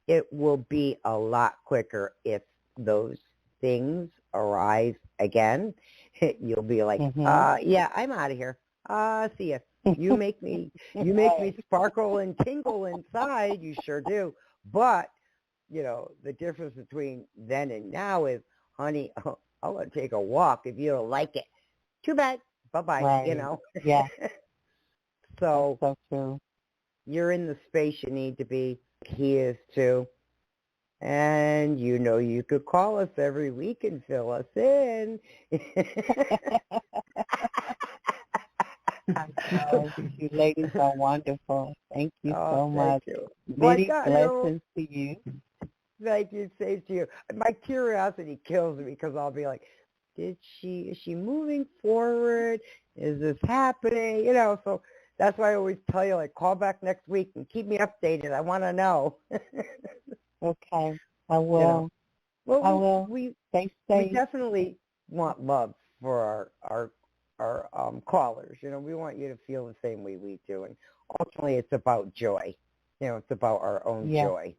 it will be a lot quicker if those things arise again. You'll be like, yeah, I'm out of here. See ya. You make me sparkle and tingle inside. You sure do. But, the difference between then and now is, honey, I want to take a walk. If you don't like it, too bad. Bye-bye, Right. Yeah. So That's so true. you're in the space you need to be. He is too. And you could call us every week and fill us in. You ladies are wonderful. Thank you so much. Thank you. Many blessings to you. Thank you. Same to you. My curiosity kills me because I'll be like, is she moving forward? Is this happening? So that's why I always tell you, like, call back next week and keep me updated. I want to know. Okay. I will. Well, I will. We Stay safe. we definitely want love for our callers. We want you to feel the same way we do, and ultimately, it's about joy. It's about our own joy.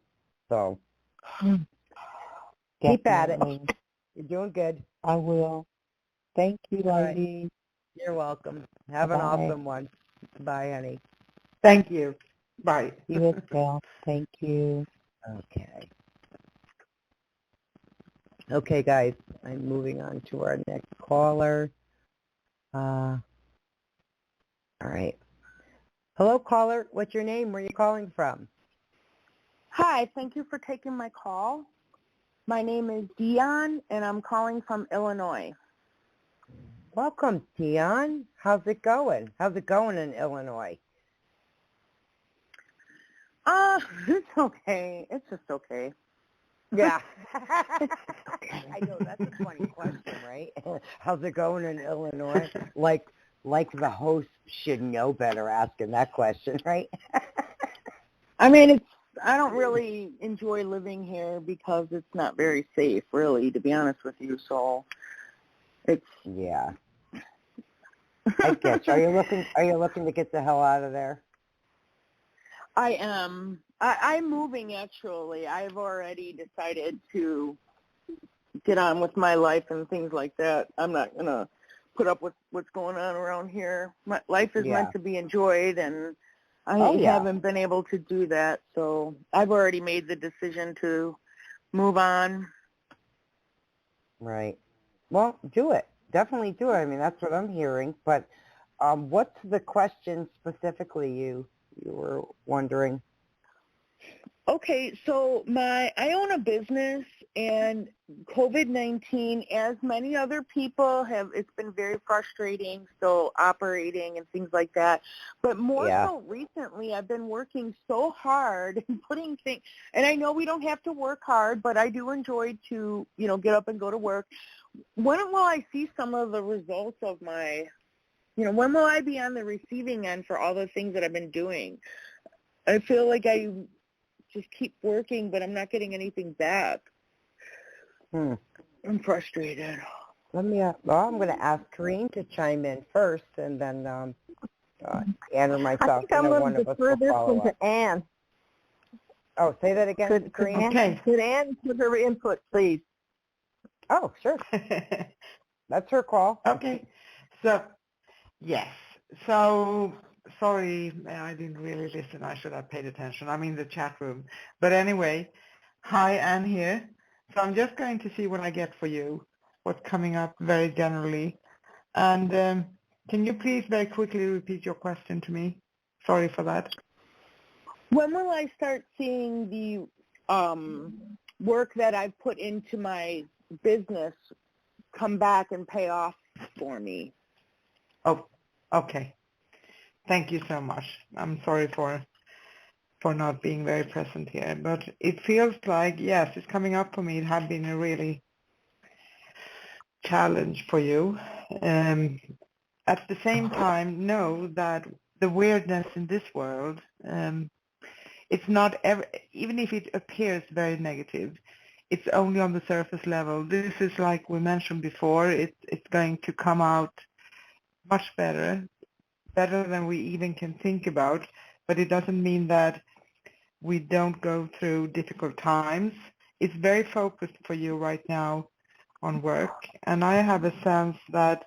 So keep at it. You're doing good. I will. Thank you, ladies. Right. You're welcome. Have an awesome one. Bye, honey. Thank you. Bye. You as well. Thank you. Okay. Okay, guys. I'm moving on to our next caller. All right. Hello, caller. What's your name? Where are you calling from? Hi, thank you for taking my call. My name is Dion, and I'm calling from Illinois. Welcome, Dion. How's it going? How's it going in Illinois? It's okay. It's just okay. Yeah. I know, that's a funny question, right? How's it going in Illinois? Like the host should know better asking that question, right? I mean, I don't really enjoy living here because it's not very safe, really, to be honest with you. So it's yeah. I get you. Are you looking to get the hell out of there? I am. I'm moving, actually. I've already decided to get on with my life and things like that. I'm not going to put up with what's going on around here. My life is meant to be enjoyed, and I haven't been able to do that. So I've already made the decision to move on. Right. Well, do it. Definitely do it. I mean, that's what I'm hearing. But what's the question specifically you were wondering? Okay, so I own a business, and COVID-19, as many other people have, it's been very frustrating, so operating and things like that. But more so recently, I've been working so hard and putting things, and I know we don't have to work hard, but I do enjoy to, get up and go to work. When will I see some of the results of my, when will I be on the receiving end for all the things that I've been doing? I feel like I just keep working, but I'm not getting anything back. I'm frustrated. I'm going to ask Karine to chime in first, and then Ann or myself. I think I'm going to defer this one to Ann. Oh, say that again, Karine? Could Ann put her input, please? Oh, sure. That's her call. Okay. So, yes. So, sorry, I didn't really listen. I should have paid attention. I'm in the chat room. But anyway, hi, Anne here. So I'm just going to see what I get for you, what's coming up very generally. And can you please very quickly repeat your question to me? Sorry for that. When will I start seeing the work that I've put into my business come back and pay off for me? Oh, okay. Thank you so much. I'm sorry for not being very present here, but it feels like, yes, it's coming up for me. It had been a really challenge for you. At the same time, know that the weirdness in this world. It's not even if it appears very negative, it's only on the surface level. This is like we mentioned before. It's going to come out much better than we even can think about. But it doesn't mean that we don't go through difficult times. It's very focused for you right now on work, and I have a sense that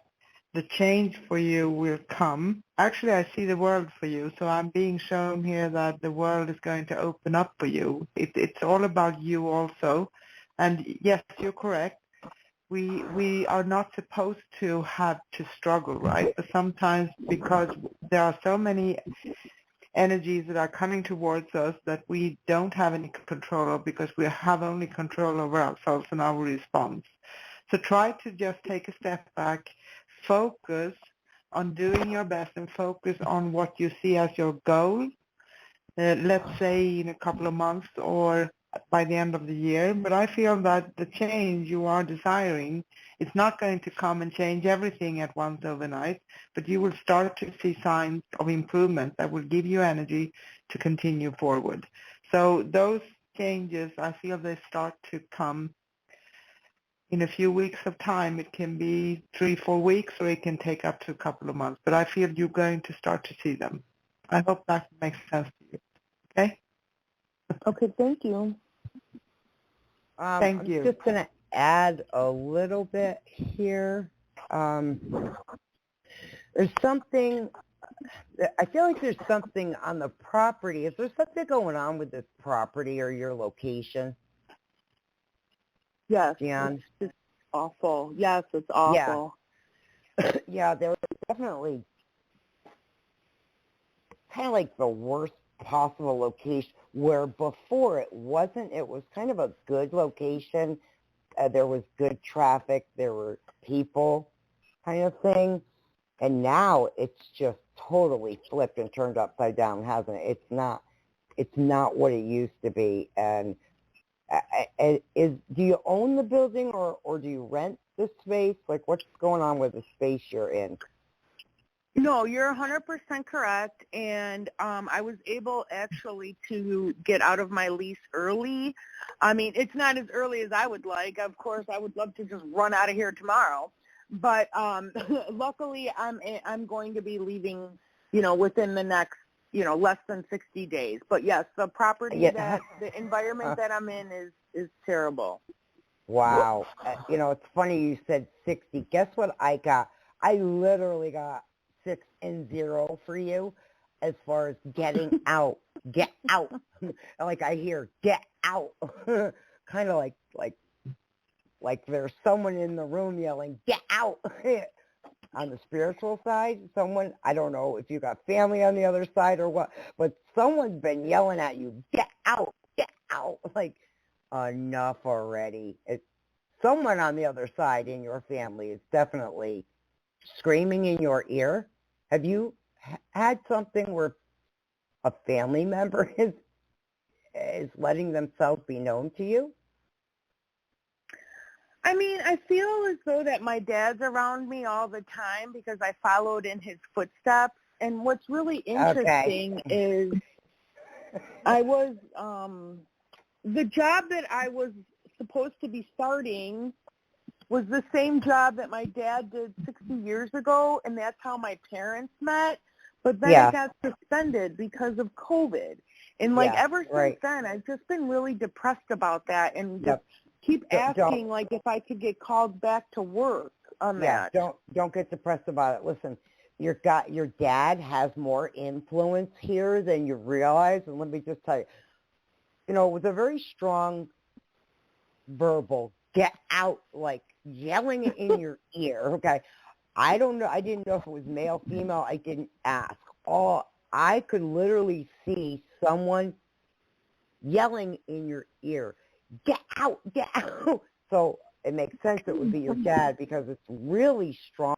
the change for you will come. Actually, I see the world for you, so I'm being shown here that the world is going to open up for you. It's all about you also. And yes, you're correct. We are not supposed to have to struggle, right? But sometimes because there are so many energies that are coming towards us that we don't have any control of, because we have only control over ourselves and our response. So try to just take a step back, focus on doing your best, and focus on what you see as your goal, let's say in a couple of months or by the end of the year. But I feel that the change you are desiring is not going to come and change everything at once overnight, but you will start to see signs of improvement that will give you energy to continue forward. So those changes, I feel they start to come in a few weeks of time. It can be 3-4 weeks, or it can take up to a couple of months, but I feel you're going to start to see them. I hope that makes sense to you. Okay? Okay, thank you. Thank you. I'm just going to add a little bit here. There's something, I feel like there's something on the property. Is there something going on with this property or your location? Yes, Dion? it's just awful. Yes, it's awful. Yeah, yeah, there was definitely kind of like the worst possible location, where before it wasn't. It was kind of a good location. There was good traffic. There were people kind of thing. And now it's just totally flipped and turned upside down, hasn't it? It's not what it used to be. And do you own the building, or do you rent the space? Like, what's going on with the space you're in? No, you're 100% correct, and I was able actually to get out of my lease early. I mean, it's not as early as I would like. Of course, I would love to just run out of here tomorrow, but luckily I'm going to be leaving, within the next, less than 60 days. But yes, the property, the environment that I'm in is terrible. Wow. It's funny you said 60. Guess what I got? I literally got 6 and 0 for you as far as getting out. Get out. Like I hear, get out. Kind of like there's someone in the room yelling, get out. On the spiritual side, someone, I don't know if you got family on the other side or what, but someone's been yelling at you, get out, get out. Like, enough already. Someone on the other side in your family is definitely screaming in your ear. Have you had something where a family member is letting themselves be known to you? I mean, I feel as though that my dad's around me all the time because I followed in his footsteps. And what's really interesting is I was, the job that I was supposed to be starting was the same job that my dad did 60 years ago, and that's how my parents met. But then it got suspended because of COVID. And ever since then, I've just been really depressed about that, and just keep asking if I could get called back to work on that. Don't get depressed about it. Listen, your dad has more influence here than you realize, and let me just tell you, with a very strong verbal get out, like yelling in your ear. Okay, I don't know. I didn't know if it was male, female. I didn't ask. I could literally see someone yelling in your ear, get out, get out. So it makes sense it would be your dad, because it's really strong.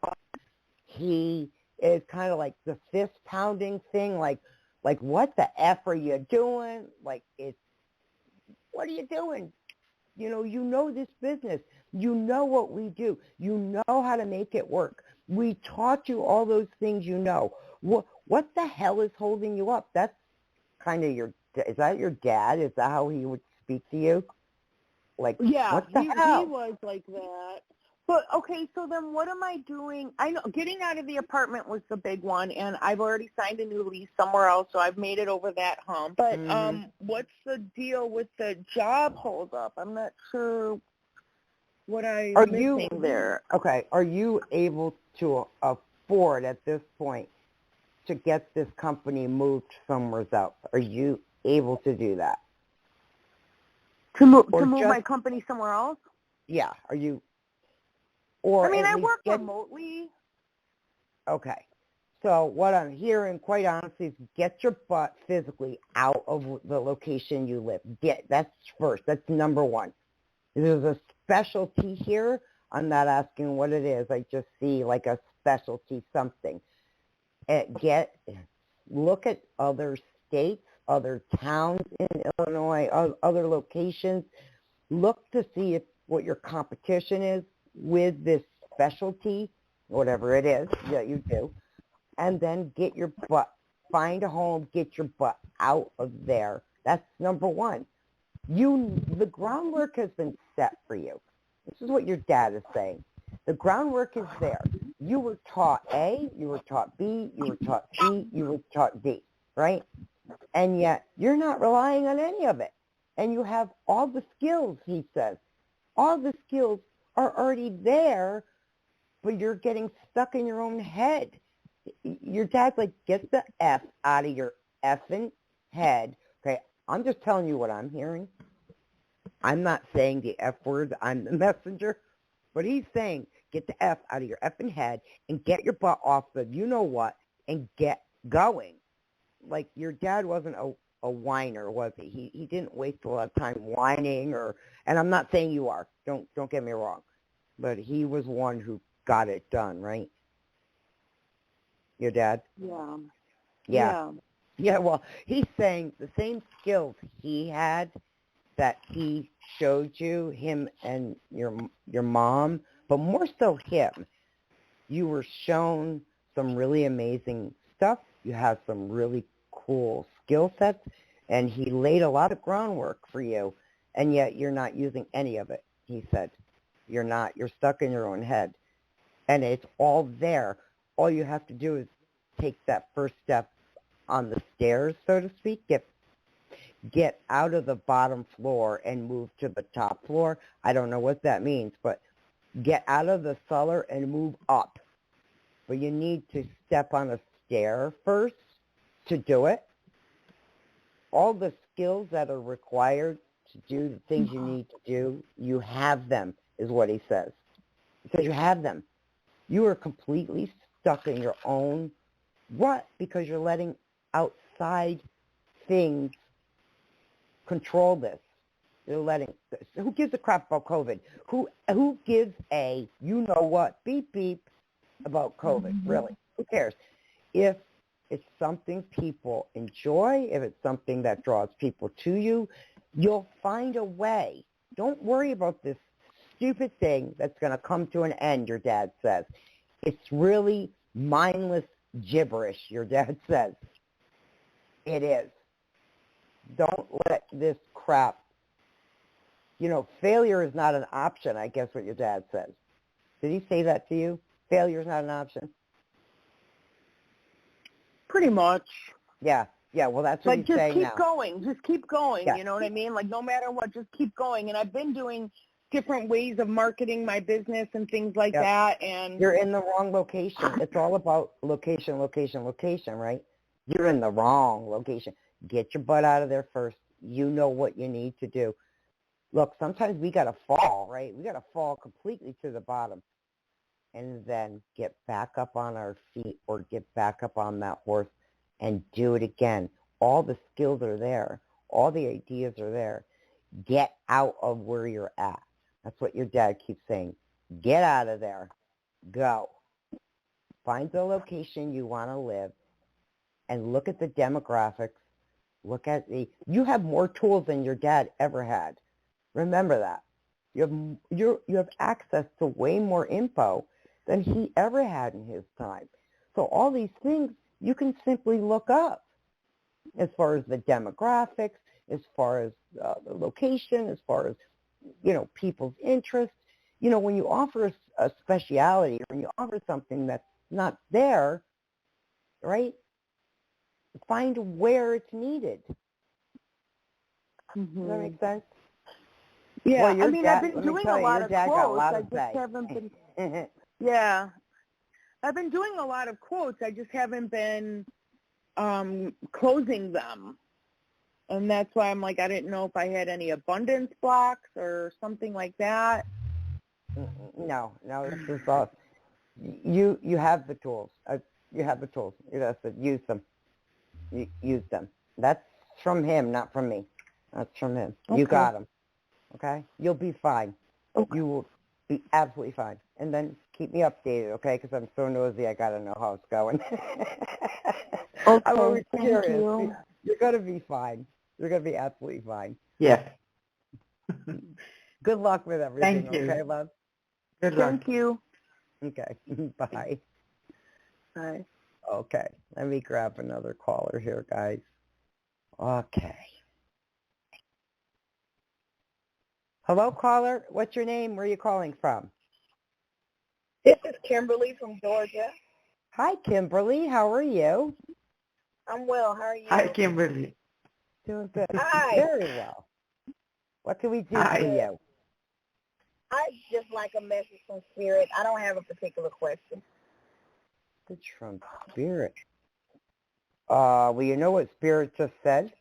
He is kind of like the fist pounding thing, like what the F are you doing? Like, what are you doing? You know this business. You know what we do. You know how to make it work. We taught you all those things you know. what the hell is holding you up? That's kind of is that your dad? Is that how he would speak to you? Like, Yeah, what the he hell? was like that. But, okay, so then what am I doing? I know getting out of the apartment was the big one, and I've already signed a new lease somewhere else, so I've made it over that hump. But what's the deal with the job holdup? I'm not sure what I'm missing there. Okay, are you able to afford at this point to get this company moved somewhere else? Are you able to do that? To move my company somewhere else? Yeah, are you? Or I mean, at I least work remotely. Okay. So what I'm hearing, quite honestly, is get your butt physically out of the location you live. That's first. That's number one. There's a specialty here. I'm not asking what it is. I just see like a specialty something. Look at other states, other towns in Illinois, other locations. Look to see what your competition is with this specialty, whatever it is that you do, and then get your butt, find a home, get your butt out of there. That's number one. The groundwork has been set for you. This is what your dad is saying. The groundwork is there. You were taught A, you were taught B, you were taught C, you were taught D, right? And yet you're not relying on any of it. And you have all the skills, he says. All the skills are already there, but you're getting stuck in your own head. Your dad's like, get the F out of your effing head. Okay, I'm just telling you what I'm hearing. I'm not saying the F word. I'm the messenger. But he's saying, get the F out of your effing head and get your butt off the you-know-what and get going. Like, your dad wasn't a whiner, was he? He didn't waste a lot of time whining and I'm not saying you are. Don't get me wrong. But he was one who got it done, right? Your dad? Yeah. Yeah, well, he's saying the same skills he had that he showed you, him and your mom, but more so him. You were shown some really amazing stuff. You have some really cool skill sets, and he laid a lot of groundwork for you, and yet you're not using any of it, he said. You're not. You're stuck in your own head, and it's all there. All you have to do is take that first step on the stairs, so to speak, get out of the bottom floor and move to the top floor. I don't know what that means, but get out of the cellar and move up. But you need to step on a stair first to do it. All the skills that are required to do the things you need to do, you have them, is what he says. He says you have them. You are completely stuck in your own rut because you're letting outside things control this. They're letting. Who gives a crap about COVID? Who gives a you-know-what, beep, beep, about COVID, really? Who cares? If it's something people enjoy, if it's something that draws people to you, you'll find a way. Don't worry about this stupid thing that's going to come to an end, your dad says. It's really mindless gibberish, your dad says. It is. Don't let this crap, failure is not an option, I guess what your dad says. Did he say that to you? Failure is not an option? Pretty much. Yeah, well, that's what he's saying now. Just keep going, Yeah. You know what I mean? Like, no matter what, just keep going. And I've been doing different ways of marketing my business and things like that. And you're in the wrong location. It's all about location, right? You're in the wrong location. Get your butt out of there first. You know what you need to do. Look, sometimes we got to fall, right? We got to fall completely to the bottom and then get back up on our feet or get back up on that horse and do it again. All the skills are there. All the ideas are there. Get out of where you're at. That's what your dad keeps saying. Get out of there. Go. Find the location you want to live and look at the demographics. You have more tools than your dad ever had. Remember that. You have access to way more info than he ever had in his time. So all these things you can simply look up as far as the demographics, as far as the location, as far as, people's interests. When you offer a speciality, or when you offer something that's not there, right, find where it's needed. Mm-hmm. Does that make sense? Yeah, Well, I've been doing a lot of quotes. I just say. haven't been. Yeah, I've been doing a lot of quotes. I just haven't been closing them, and that's why I'm like, I didn't know if I had any abundance blocks or something like that. No, this is all. You have the tools. You have the tools. Use them. Use them. That's from him, not from me. That's from him. Okay. You got him. Okay? You'll be fine. Okay. You will be absolutely fine. And then keep me updated, okay? Because I'm so nosy. I got to know how it's going. Okay, I'm always curious. you. You're going to be fine. You're going to be absolutely fine. Yes. Good luck with everything, Thank you. Okay, love? Good luck. Thank you. Okay. Bye. Bye. Okay. Let me grab another caller here, guys. Okay. Hello, caller. What's your name? Where are you calling from? This is Kimberly from Georgia. Hi, Kimberly. How are you? I'm well. How are you? Hi, Kimberly. Doing good. Hi. Very well. What can we do for you? I just like a message from Spirit. I don't have a particular question. Message from Spirit. Well, you know what Spirit just said?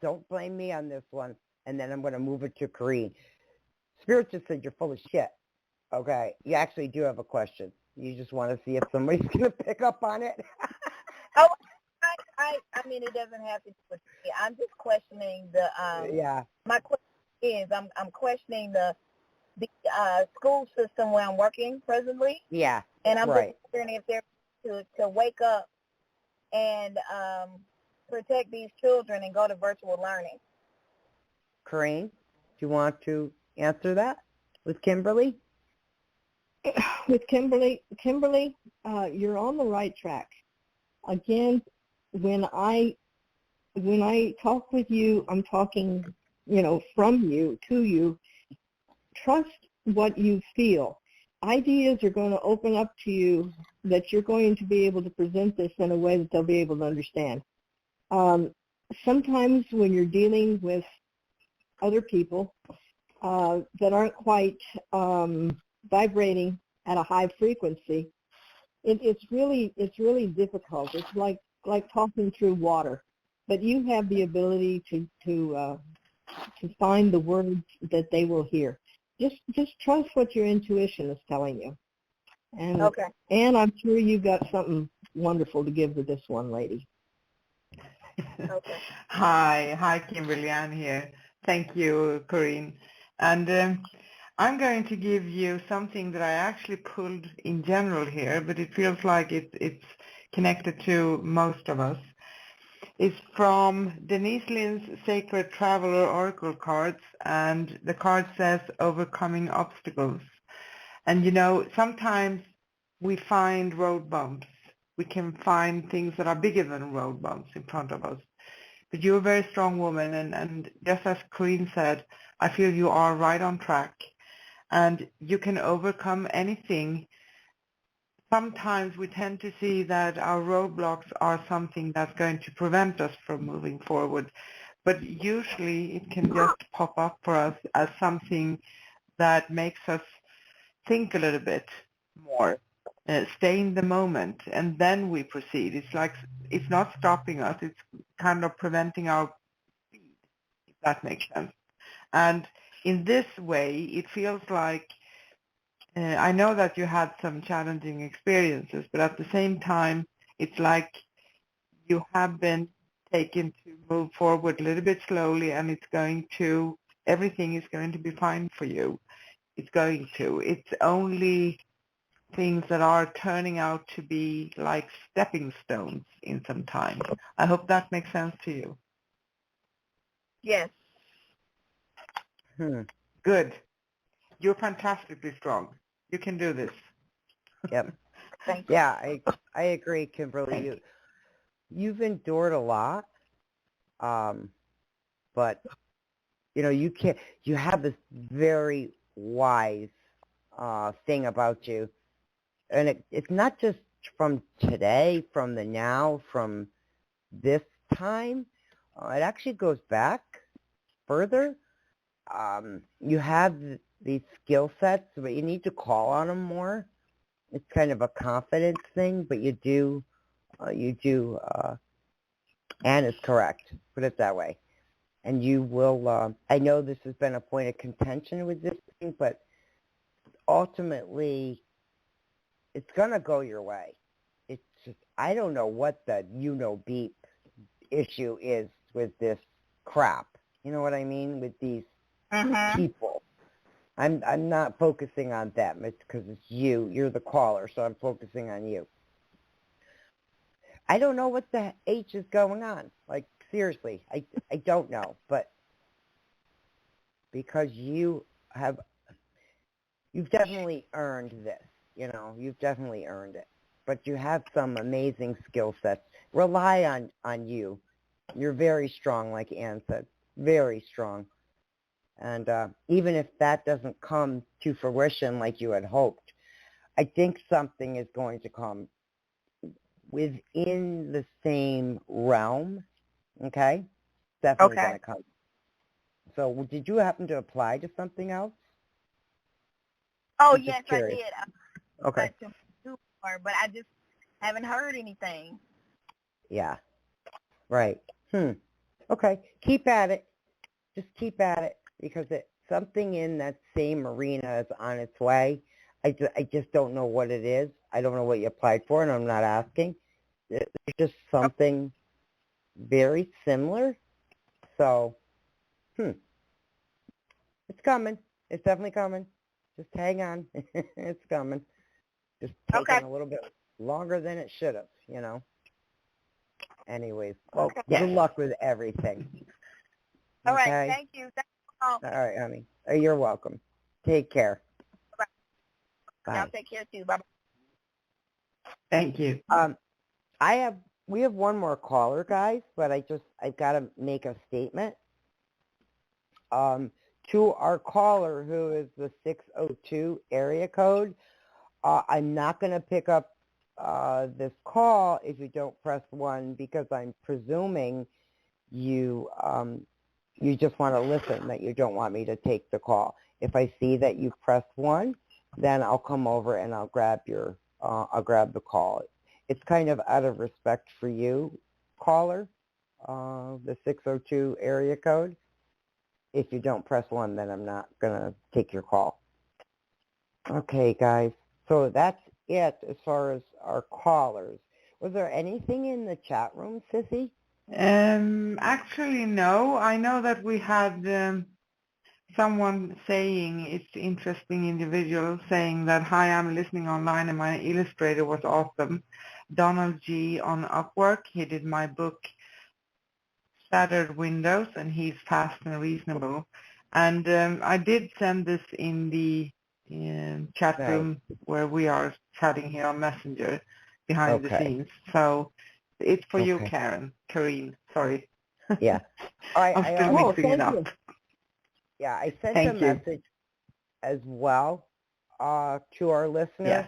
Don't blame me on this one. And then I'm going to move it to Corrine. Spirit just said you're full of shit. Okay. You actually do have a question. You just want to see if somebody's going to pick up on it. Oh, I mean, it doesn't have to do with me. I'm just questioning the, yeah. My question is, I'm questioning the school system where I'm working presently. Yeah. And I'm right. just wondering if they're to wake up and protect these children and go to virtual learning. Corrine, do you want to answer that with Kimberly? With Kimberly, you're on the right track. Again, when I talk with you, I'm talking, from you to you. Trust what you feel. Ideas are going to open up to you that you're going to be able to present this in a way that they'll be able to understand. Sometimes when you're dealing with other people that aren't quite vibrating at a high frequency, it's really difficult. It's like talking through water. But you have the ability to find the words that they will hear. Just trust what your intuition is telling you. And okay. And I'm sure you've got something wonderful to give to this one lady. Okay. Hi, Kimberly. Ann here. Thank you, Corinne. And I'm going to give you something that I actually pulled in general here, but it feels like it's connected to most of us. It's from Denise Lynn's Sacred Traveler Oracle cards, and the card says Overcoming Obstacles. And sometimes we find road bumps. We can find things that are bigger than road bumps in front of us. But you're a very strong woman, and just as Corinne said, I feel you are right on track, and you can overcome anything. Sometimes we tend to see that our roadblocks are something that's going to prevent us from moving forward, but usually it can just pop up for us as something that makes us think a little bit more, stay in the moment, and then we proceed. It's like it's not stopping us, it's kind of preventing our speed, if that makes sense. And in this way, it feels like I know that you had some challenging experiences, but at the same time, it's like you have been taken to move forward a little bit slowly, and everything is going to be fine for you. It's going to. It's only things that are turning out to be like stepping stones in some time. I hope that makes sense to you. Yes. Good. You're fantastically strong. You can do this. Yep. Thank you. Yeah, I agree, Kimberly. You've endured a lot, but you have this very wise thing about you, and it's not just from today, from the now, from this time. It actually goes back further. You have these skill sets, but you need to call on them more. It's kind of a confidence thing, but you do, Anne is correct, put it that way. And you will, I know this has been a point of contention with this thing, but ultimately it's going to go your way. It's just, I don't know what the beep issue is with this crap. You know what I mean? With these people. I'm not focusing on them. It's because it's you. You're the caller, so I'm focusing on you. I don't know what the H is going on. Like, seriously, I don't know. But because you've definitely earned this. You've definitely earned it. But you have some amazing skill sets. Rely on you. You're very strong, like Ann said. Very strong. And even if that doesn't come to fruition like you had hoped, I think something is going to come within the same realm, okay? Definitely going to come. So did you happen to apply to something else? Oh, yes, I did. Okay. But I just haven't heard anything. Yeah. Right. Okay. Keep at it. Just keep at it, because something in that same arena is on its way. I just don't know what it is. I don't know what you applied for, and I'm not asking. There's just something very similar. So, it's coming. It's definitely coming. Just hang on. It's coming. Just taking a little bit longer than it should have, Anyways, well, good luck with everything. All okay? right, thank you. All right, honey. You're welcome. Take care. Bye. Bye. Y'all take care too. Bye. Thank you. We have one more caller, guys, but I've got to make a statement. To our caller, who is the 602 area code, I'm not going to pick up this call if you don't press 1, because I'm presuming you just want to listen, that you don't want me to take the call. If I see that you press 1, then I'll come over and I'll grab the call. It's kind of out of respect for you, caller, the 602 area code. If you don't press 1, then I'm not going to take your call. Okay, guys. So that's it as far as our callers. Was there anything in the chat room, Sissy? Actually, no. I know that we had someone saying, it's interesting individual saying that, hi, I'm listening online and my illustrator was awesome. Donald G. on Upwork, he did my book Shattered Windows, and he's fast and reasonable. And I did send this in the chat room where we are chatting here on Messenger behind the scenes. So it's for you, Karine, sorry. Yeah. I'm still mixing it up. Yeah, I sent a message as well to our listeners.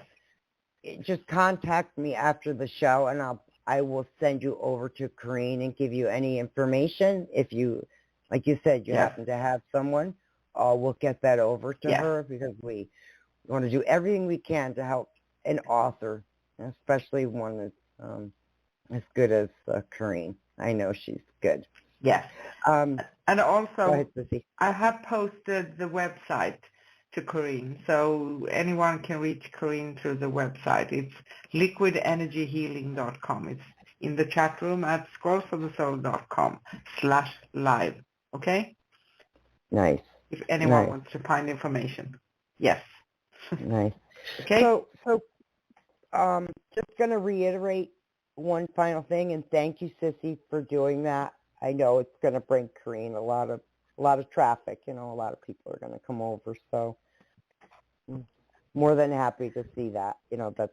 Yes. Just contact me after the show, and I will send you over to Karine and give you any information. If you, like you said, you happen to have someone, we'll get that over to her, because we want to do everything we can to help an author, especially one that's as good as Karine. I know she's good. Yes. And also, I have posted the website to Karine, so anyone can reach Karine through the website. It's liquidenergyhealing.com. It's in the chat room at scrollsofthesoul.com/live. Okay? Nice. If anyone wants to find information. Yes. Nice. Okay. So just going to reiterate one final thing, and thank you, Sissy, for doing that. I know it's going to bring Karine a lot of traffic. A lot of people are going to come over. So more than happy to see that,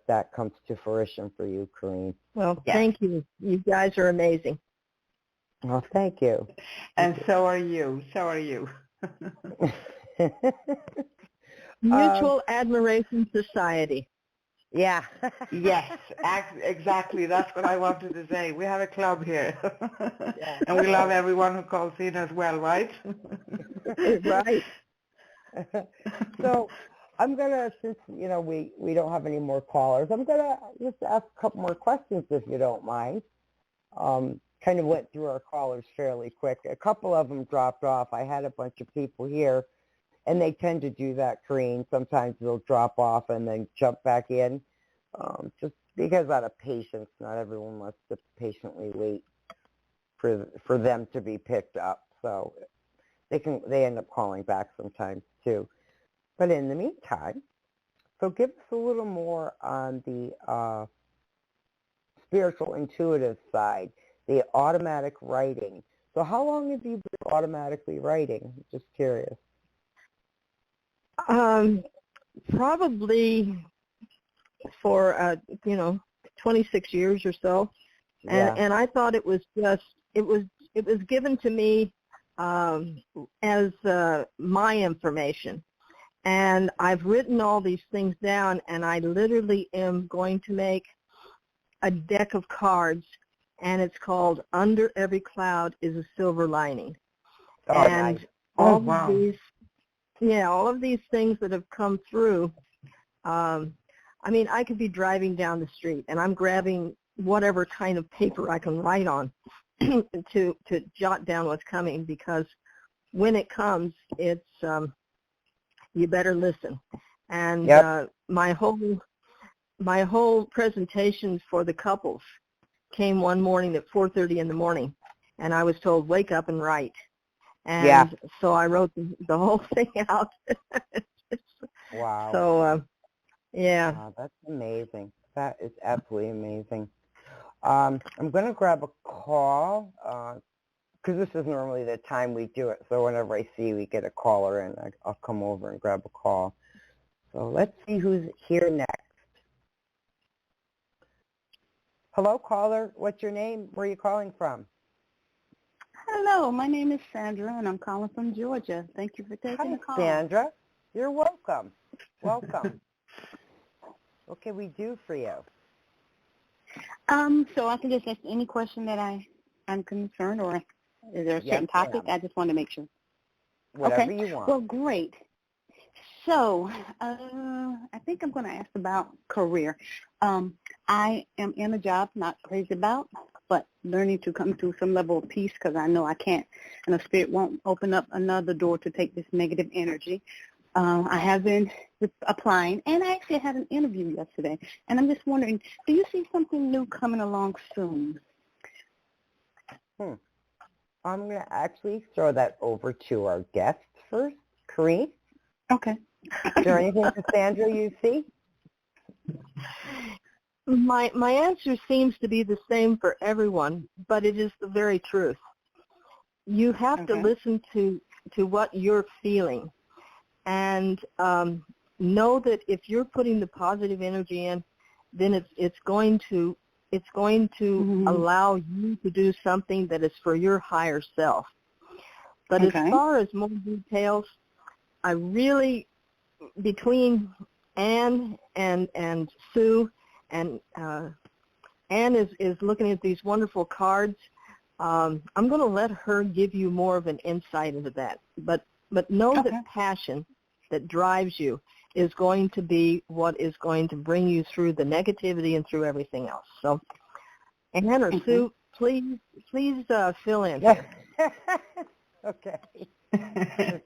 that comes to fruition for you, Corrine. Well, Yes. thank you. You guys are amazing. Well, thank you. And so are you. So are you. Mutual Admiration Society. Yeah. Yes, exactly. That's what I wanted to say. We have a club here. Yeah. And we love everyone who calls in as well, right? Right. So I'm going to, since, we don't have any more callers, I'm going to just ask a couple more questions if you don't mind. Kind of went through our callers fairly quick. A couple of them dropped off. I had a bunch of people here, and they tend to do that, Corrine. Sometimes they'll drop off and then jump back in, just because out of patience. Not everyone wants to patiently wait for them to be picked up. So they end up calling back sometimes too. But in the meantime, so give us a little more on the spiritual intuitive side, the automatic writing. So how long have you been automatically writing? Just curious. Probably for 26 years or so, and I thought it was given to me as my information, and I've written all these things down, and I literally am going to make a deck of cards, and it's called "Under Every Cloud is a Silver Lining," and nice. all wow. of these. Yeah, all of these things that have come through, I could be driving down the street and I'm grabbing whatever kind of paper I can write on to jot down what's coming, because when it comes, it's you better listen. And my whole presentation for the couples came one morning at 4:30 in the morning, and I was told, wake up and write. And so I wrote the whole thing out. Wow. So, yeah. Wow, that's amazing. That is absolutely amazing. I'm going to grab a call because this is normally the time we do it. So whenever I see we get a caller in, I'll come over and grab a call. So let's see who's here next. Hello, caller. What's your name? Where are you calling from? Hello, my name is Sandra, and I'm calling from Georgia. Thank you for taking the call. Sandra. You're welcome. Welcome. What can we do for you? So I can just ask any question that I'm concerned, or is there a certain topic? I just want to make sure. Whatever you want. Well, great. So I think I'm going to ask about career. I am in a job not crazy about, but learning to come to some level of peace, because I know I can't, and the spirit won't open up another door to take this negative energy. I have been applying, and I actually had an interview yesterday, and I'm just wondering, do you see something new coming along soon? I'm going to actually throw that over to our guests first. Corrine? Okay. Is there anything, Cassandra, you see? My answer seems to be the same for everyone, but it is the very truth. You have to listen to what you're feeling, and know that if you're putting the positive energy in, then it's going to allow you to do something that is for your higher self. But as far as more details, I really, between Anne and Sue, and Anne is looking at these wonderful cards. I'm going to let her give you more of an insight into that. But know that passion that drives you is going to be what is going to bring you through the negativity and through everything else. So, Anne or Sue, please fill in. Okay.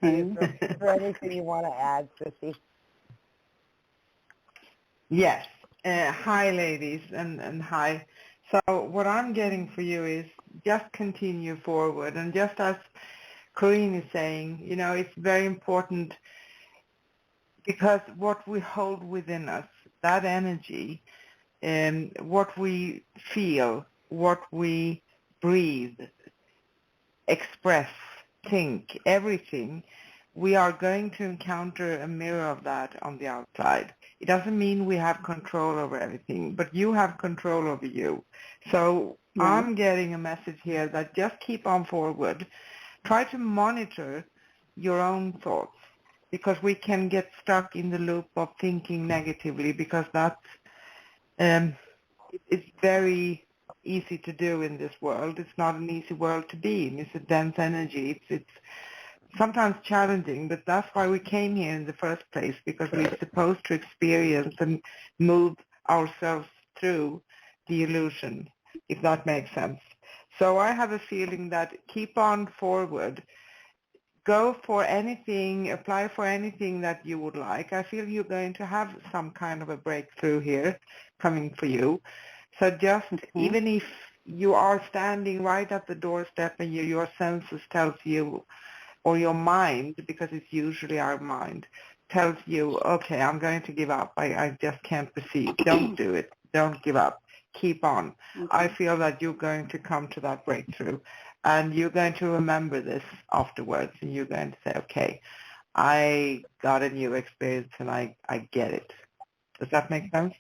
Is there anything you want to add, Sissy? Yes. Hi, ladies, and hi. So what I'm getting for you is just continue forward. And just as Corrine is saying, it's very important, because what we hold within us, that energy, what we feel, what we breathe, express, think, everything, we are going to encounter a mirror of that on the outside. It doesn't mean we have control over everything, but you have control over you. So I'm getting a message here that just keep on forward. Try to monitor your own thoughts, because we can get stuck in the loop of thinking negatively, because that's it's very easy to do in this world. It's not an easy world to be in. It's a dense energy. It's sometimes challenging, but that's why we came here in the first place, because we're supposed to experience and move ourselves through the illusion, if that makes sense. So I have a feeling that keep on forward. Go for anything, apply for anything that you would like. I feel you're going to have some kind of a breakthrough here coming for you. So just even if you are standing right at the doorstep and your senses tells you, or your mind, because it's usually our mind, tells you, okay, I'm going to give up. I just can't proceed. Don't do it. Don't give up. Keep on. I feel that you're going to come to that breakthrough, and you're going to remember this afterwards, and you're going to say, okay, I got a new experience and I get it. Does that make sense?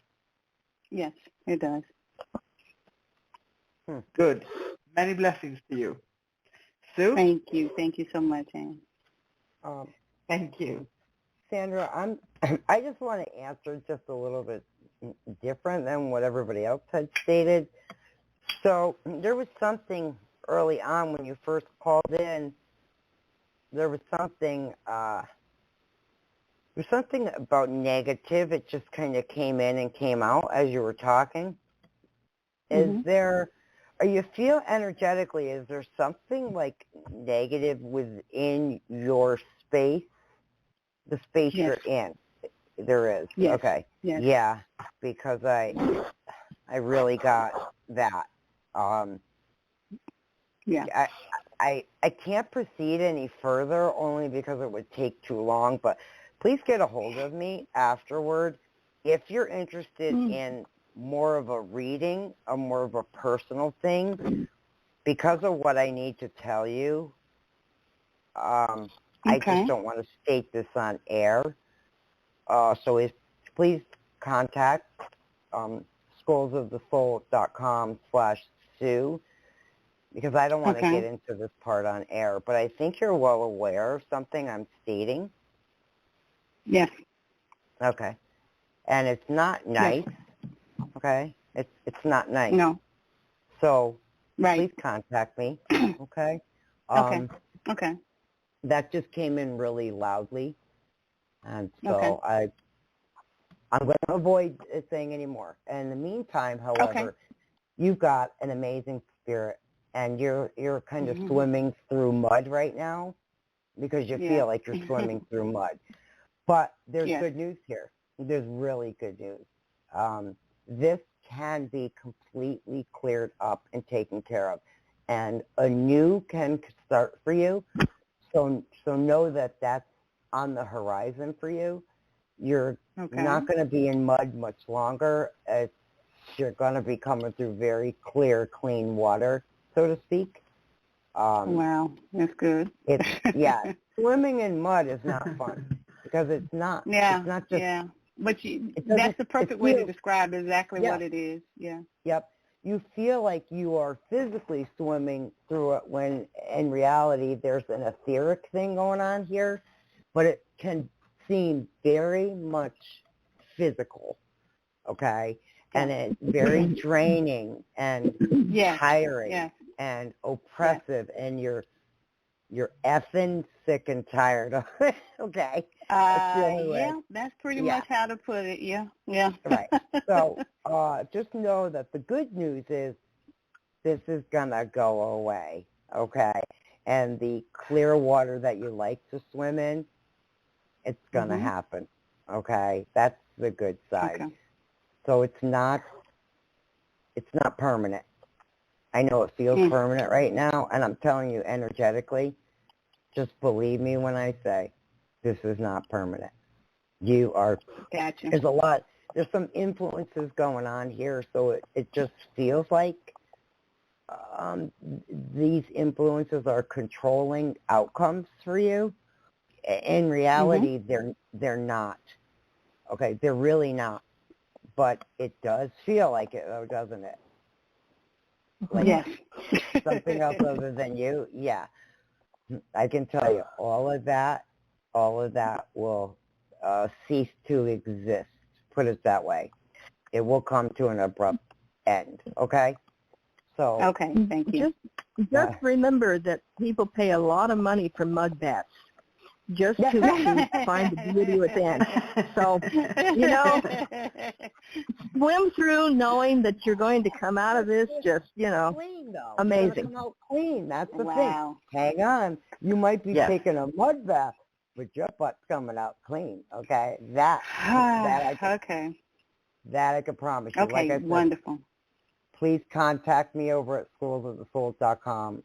Yes, it does. Good. Many blessings to you. Sue? Thank you. Thank you so much, Anne. Thank you. Sandra, I just want to answer just a little bit different than what everybody else had stated. So there was something early on when you first called in. There was something about negative. It just kind of came in and came out as you were talking. Are you feel energetically, is there something like negative within your space, the space you're in? There is. Yes. Okay. Yes. Yeah, because I really got that. Yeah. I can't proceed any further only because it would take too long, but please get a hold of me afterward if you're interested in more of a reading, or more of a personal thing. Because of what I need to tell you, I just don't want to state this on air. So please contact scrollsofthesoul.com/Sue, because I don't want to get into this part on air. But I think you're well aware of something I'm stating. Yes. Okay. And it's not nice. Yes. Okay? It's not nice. No. So please contact me. Okay? Okay. That just came in really loudly. And so I'm going to avoid saying any more. In the meantime, however, you've got an amazing spirit, and you're kind of swimming through mud right now because you feel like you're swimming through mud. But there's good news here. There's really good news. This can be completely cleared up and taken care of, and a new can start for you. So know that that's on the horizon for you. You're not going to be in mud much longer. You're going to be coming through very clear, clean water, so to speak. Wow, that's good. Swimming in mud is not fun because it's not. Yeah, it's not just. Yeah. But that's the perfect way to describe exactly what it is. Yeah. Yep. You feel like you are physically swimming through it when in reality there's an etheric thing going on here, but it can seem very much physical, okay? And it's very draining and tiring and oppressive, and you're effing sick and tired of it, okay? That's pretty much how to put it, yeah. Right. So just know that the good news is this is going to go away, okay? And the clear water that you like to swim in, it's going to happen, okay? That's the good side. Okay. So it's not permanent. I know it feels permanent right now, and I'm telling you energetically, just believe me when I say this is not permanent. You are, there's some influences going on here, so it just feels like these influences are controlling outcomes for you. In reality, they're not. Okay, they're really not. But it does feel like it, though, doesn't it? Like Yes. something else other than you? Yeah. I can tell you, all of that will cease to exist, put it that way. It will come to an abrupt end, okay? So Okay, thank you. Just remember that people pay a lot of money for mud baths just to find the beauty within. So, you know, swim through knowing that you're going to come out of this just, you know, clean, though. amazing. Come out clean. That's the Wow. thing. Hang on. You might be Yes. taking a mud bath, but your butt's coming out clean, okay? That I can promise you. Okay, Like I said, wonderful. please contact me over at schoolsofthesoul.com/Sue.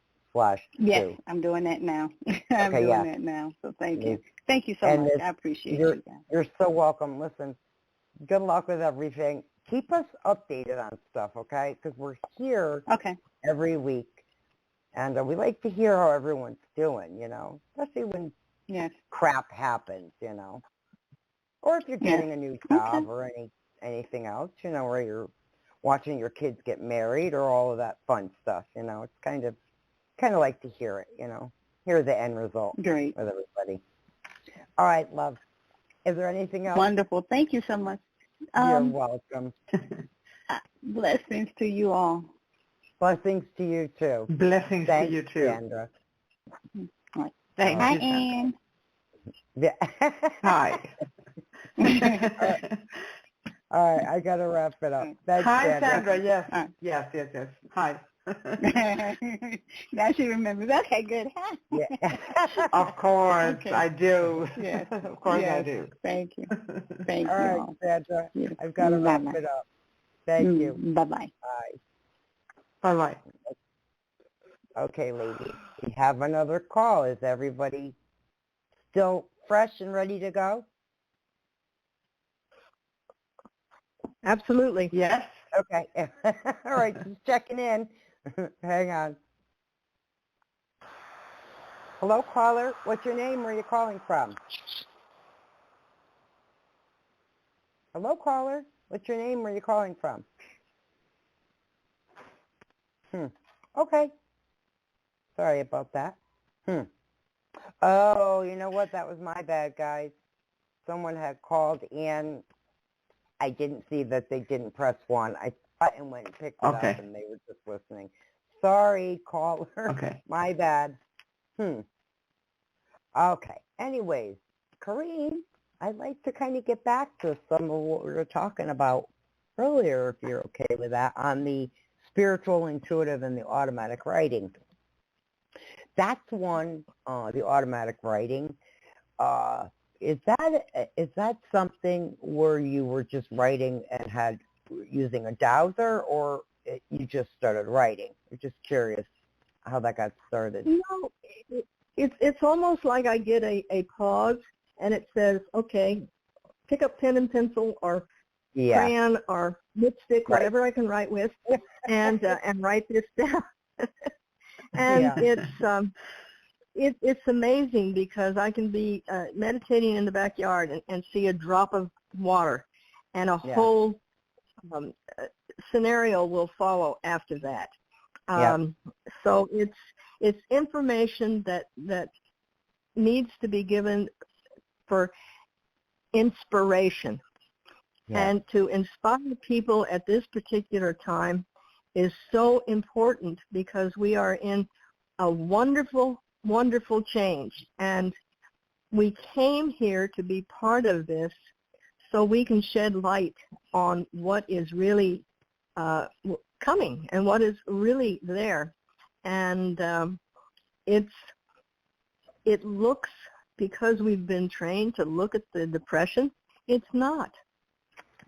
Yes, I'm doing that now. I'm Okay, doing that now. So thank you. Thank you so And much. I appreciate it. You're so welcome. Listen, good luck with everything. Keep us updated on stuff, okay? Because we're here every week, and we like to hear how everyone's doing, you know, especially when crap happens, you know. Or if you're getting a new job or anything else, you know, or you're watching your kids get married or all of that fun stuff, you know. It's kind of like to hear it, you know, hear the end result with everybody. All right, love. Is there anything else? Wonderful. Thank you so much. You're welcome. Blessings to you all. Blessings to you, too. Blessings to you, too. Sandra. Thank Hi, you, Ann. Yeah. Hi. All right, I got to wrap it up. Thanks, Hi, Sandra. Yes. Hi. Yes. Hi. Now she remembers. Okay, good. Yeah. Of course, I do. Yes. Of course I do. Thank you. Thank you All right, all. Sandra. Yes. I've got to wrap Bye-bye. it up. Thank you. Bye-bye. Bye. Bye-bye. Okay, ladies. We have another call. Is everybody still fresh and ready to go? Absolutely. Yes. Okay. All right, just checking in. Hang on. Hello, caller. What's your name? Where are you calling from? Hello, caller. What's your name? Where are you calling from? Okay. Sorry about that. Oh, you know what? That was my bad, guys. Someone had called and I didn't see that they didn't press 1. I thought and went and picked it up and they were just listening. Sorry, caller. Okay. My bad. Okay. Anyways, Corrine, I'd like to kind of get back to some of what we were talking about earlier, if you're okay with that, on the spiritual, intuitive, and the automatic writing. That's one, the automatic writing. Is that something where you were just writing and had using a dowser, or you just started writing? I'm just curious how that got started. No, it's almost like I get a pause and it says, okay, pick up pen and pencil or crayon or lipstick, whatever I can write with, and write this down. And it's amazing because I can be meditating in the backyard and see a drop of water, and a whole scenario will follow after that. So it's information that needs to be given for inspiration. And to inspire people at this particular time is so important because we are in a wonderful, wonderful change. And we came here to be part of this so we can shed light on what is really coming and what is really there. And it looks, because we've been trained to look at the depression, it's not.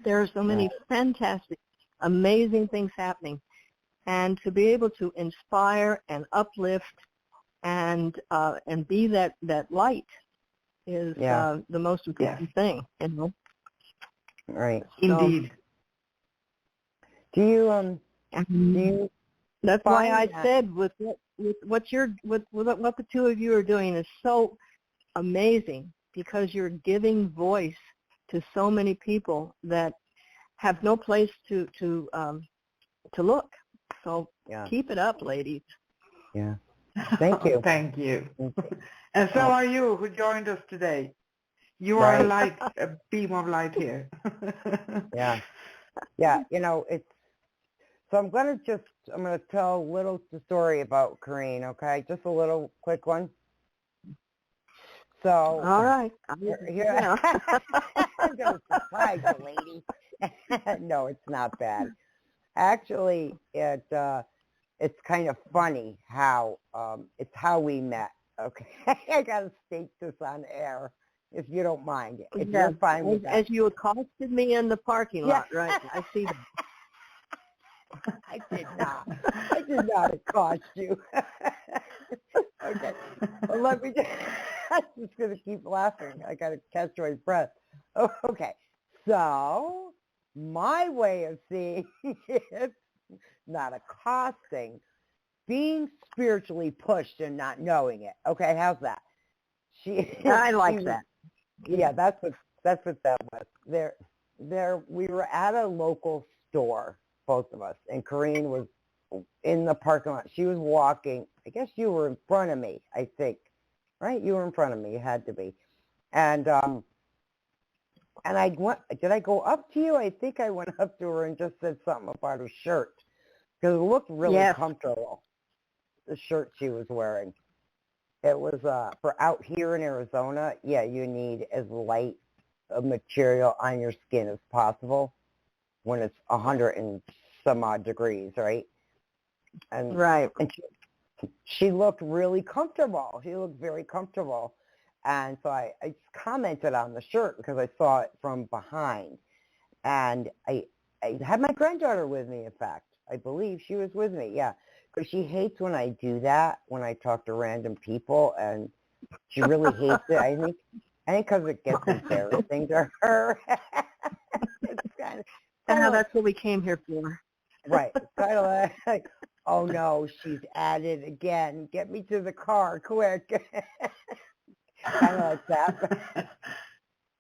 There are so many fantastic, amazing things happening. And to be able to inspire and uplift and be that light is the most important thing, you know. Right. Indeed. Do you That's why I said with what the two of you are doing is so amazing, because you're giving voice so many people that have no place to look. So keep it up, ladies. Yeah. Thank you. Thank you. And so are you, who joined us today. You are a light, a beam of light here. Yeah. Yeah, it's, so I'm going to tell a little story about Corrine, okay? Just a little quick one. So. All right. Yeah. I'm going to surprise you, lady. No, it's not bad. Actually, it's kind of funny how, it's how we met, okay? I got to state this on air, if you don't mind. If you're fine with that. As you accosted me in the parking lot, right? I see that. I did not accost you. Okay. Well, let me I'm just going to keep laughing. I got to catch my breath. Oh, okay. So, my way of seeing it, not accosting, being spiritually pushed and not knowing it. Okay, how's that? I like that. Yeah, that's what that was. We were at a local store, both of us, and Corrine was in the parking lot. She was walking. I guess you were in front of me, I think. Right? You were in front of me. You had to be. And did I go up to you? I think I went up to her and just said something about her shirt, because it looked really comfortable, the shirt she was wearing. It was for out here in Arizona, you need as light a material on your skin as possible when it's 100 and some odd degrees, right? And, right. And she looked really comfortable. She looked very comfortable. And so I just commented on the shirt because I saw it from behind. And I had my granddaughter with me, in fact. I believe she was with me, because she hates when I do that, when I talk to random people, and she really hates it. I think because it gets embarrassing to her. It's kind of, that's what we came here for. Right. It's kind of like, oh no, she's at it again. Get me to the car, quick. Kind of like that.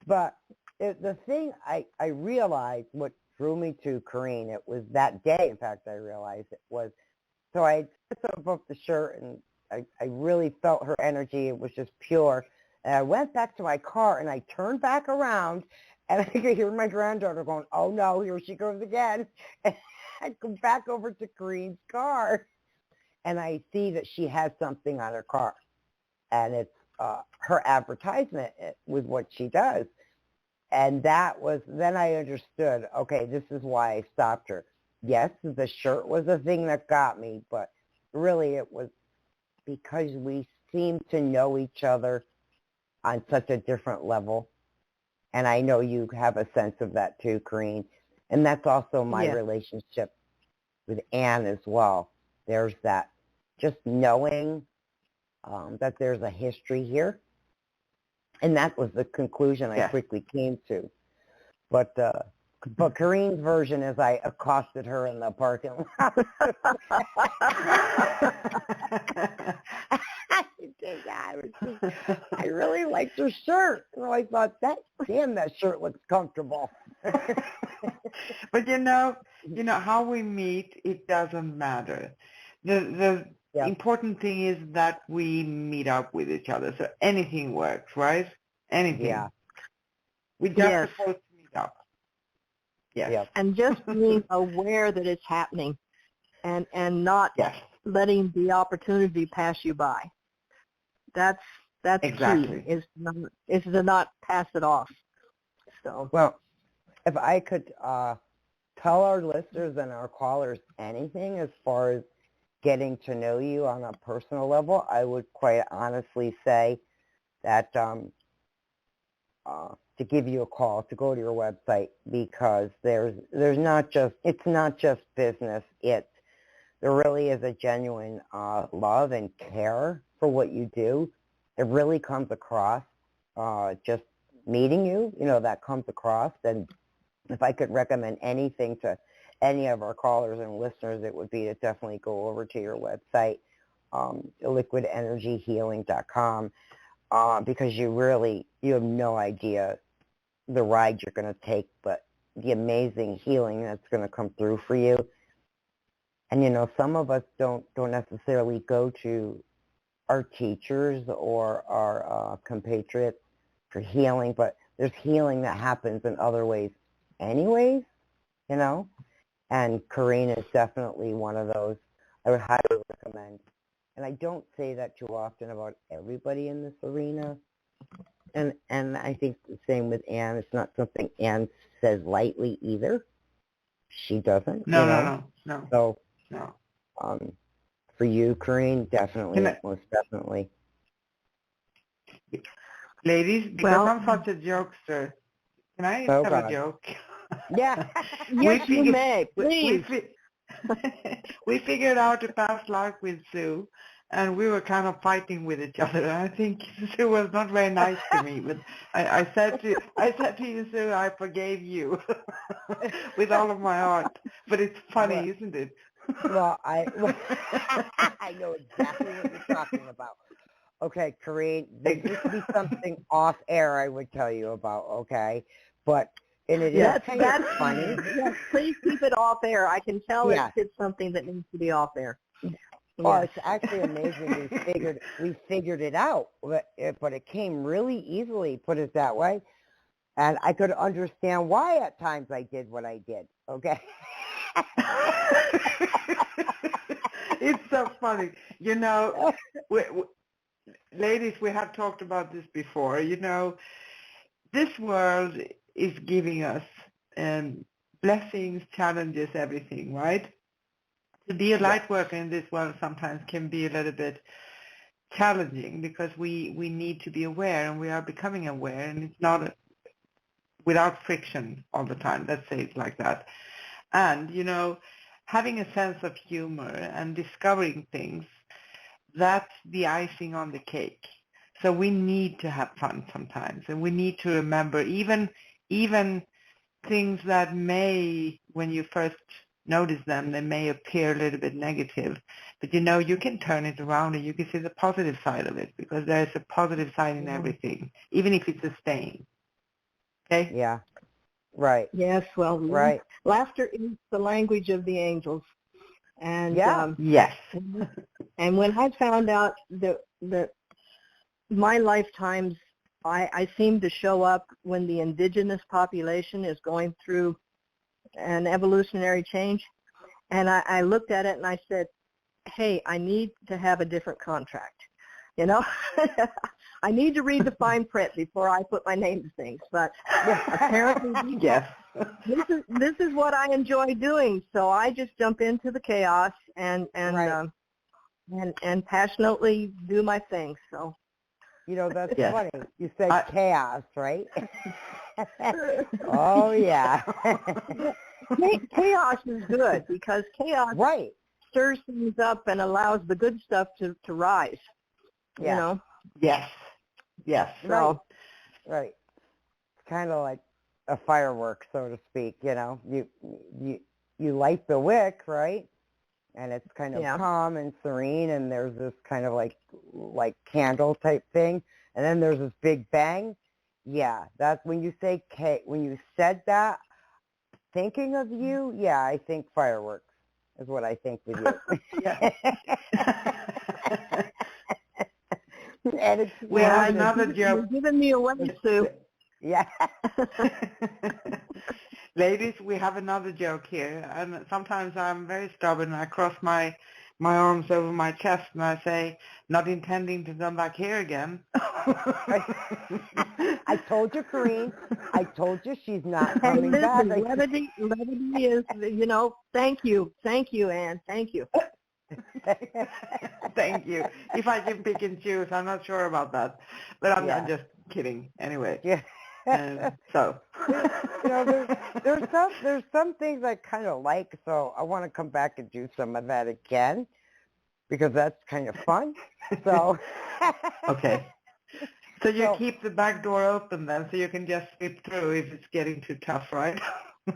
But the thing I realized, what drew me to Corrine, it was that day, in fact, I realized it was, so I took off the shirt and I really felt her energy. It was just pure. And I went back to my car and I turned back around and I could hear my granddaughter going, oh no, here she goes again. And I go back over to Corrine's car and I see that she has something on her car. And it's her advertisement with what she does. And then I understood, okay, this is why I stopped her. Yes, the shirt was the thing that got me, but really it was because we seem to know each other on such a different level. And I know you have a sense of that too, Corrine. And that's also my relationship with Anne as well. There's that, just knowing that there's a history here. And that was the conclusion I quickly came to. But Corrine's version is I accosted her in the parking lot. I really liked her shirt. So I thought, that shirt looks comfortable. But you know how we meet, it doesn't matter. The important thing is that we meet up with each other. So anything works, right? Anything. Yeah. We just supposed to meet up. Yes. And just being aware that it's happening and not letting the opportunity pass you by. That's exactly key, is to not pass it off. So well, if I could tell our listeners and our callers anything as far as getting to know you on a personal level, I would quite honestly say that to give you a call, to go to your website, because it's not just business. There really is a genuine love and care for what you do. It really comes across. Just meeting you, that comes across. And if I could recommend anything to any of our callers and listeners, it would be to definitely go over to your website, liquidenergyhealing.com, because you have no idea the ride you're going to take, but the amazing healing that's going to come through for you. And, you know, some of us don't necessarily go to our teachers or our compatriots for healing, but there's healing that happens in other ways anyways, you know, and Corrine is definitely one of those I would highly recommend. And I don't say that too often about everybody in this arena. And I think the same with Anne. It's not something Anne says lightly either. She doesn't. No. So, no. For you, Corrine, definitely, most definitely. Ladies, because I'm such a jokester, can I tell a joke? Yeah. Yes, you may. Please. We figured out a past life with Sue, and we were kind of fighting with each other. And I think Sue was not very nice to me, but I said to you, Sue, I forgave you with all of my heart. But it's funny, isn't it? Well, I know exactly what you're talking about. Okay, Corrine, this used to be something off air I would tell you about, okay? But, and it is kind of funny. Yes, please keep it off air. I can tell it's something that needs to be off air. Oh, it's actually amazing. We figured it out, but it came really easily, put it that way. And I could understand why at times I did what I did, okay? It's so funny. You know, ladies, we have talked about this before. You know, this world is giving us blessings, challenges, everything, right? To be a light worker in this world sometimes can be a little bit challenging because we need to be aware, and we are becoming aware, and it's not without friction all the time. Let's say it like that. And, you know, having a sense of humor and discovering things, that's the icing on the cake. So we need to have fun sometimes, and we need to remember even things that may, when you first notice them, they may appear a little bit negative. But, you know, you can turn it around and you can see the positive side of it, because there's a positive side in everything, even if it's a stain. Okay? Yeah. Right. Yes, well, laughter is the language of the angels. And yes. And when I found out that my lifetimes, I seem to show up when the indigenous population is going through an evolutionary change. And I looked at it and I said, hey, I need to have a different contract. You know, I need to read the fine print before I put my name to things. But apparently, yes. This is what I enjoy doing. So I just jump into the chaos and passionately do my thing. So, you know, that's funny. You said chaos, right? Oh yeah. Chaos is good because chaos stirs things up and allows the good stuff to rise. You know? Yes. Yes. So, right. It's kind of like a firework, so to speak. You know, you light the wick, right? And it's kind of calm and serene, and there's this kind of like candle type thing, and then there's this big bang. Yeah, that's when you say when you said that, thinking of you, I think fireworks is what I think with you. And we have another joke. You're giving me away, Sue. Yeah. Ladies, we have another joke here. And sometimes I'm very stubborn. I cross my arms over my chest and I say, not intending to come back here again. I told you, Corrine. I told you she's not coming back. Levity is, you know, thank you, Anne. Thank you. Thank you. If I can pick and choose, I'm not sure about that. But I'm just kidding. Anyway. Yeah. So. You know, there's some things I kind of like, so I want to come back and do some of that again because that's kind of fun. So. Okay. So you keep the back door open then, so you can just slip through if it's getting too tough, right?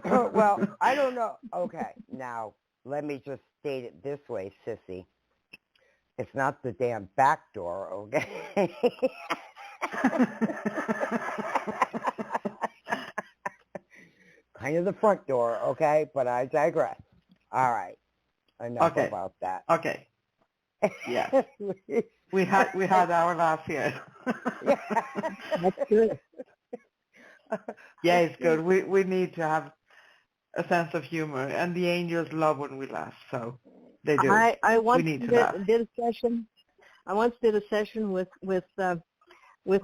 Well, I don't know. Okay, now let me just state it this way, sissy. It's not the damn back door, okay? kind of the front door, okay? But I digress. All right. Enough Okay. about that. Okay. Yes. We had our laugh here. That's good. Yeah, it's good. We need to have a sense of humor, and the angels love when we laugh, so they do. I once we need to laugh. did a session. I once did a session with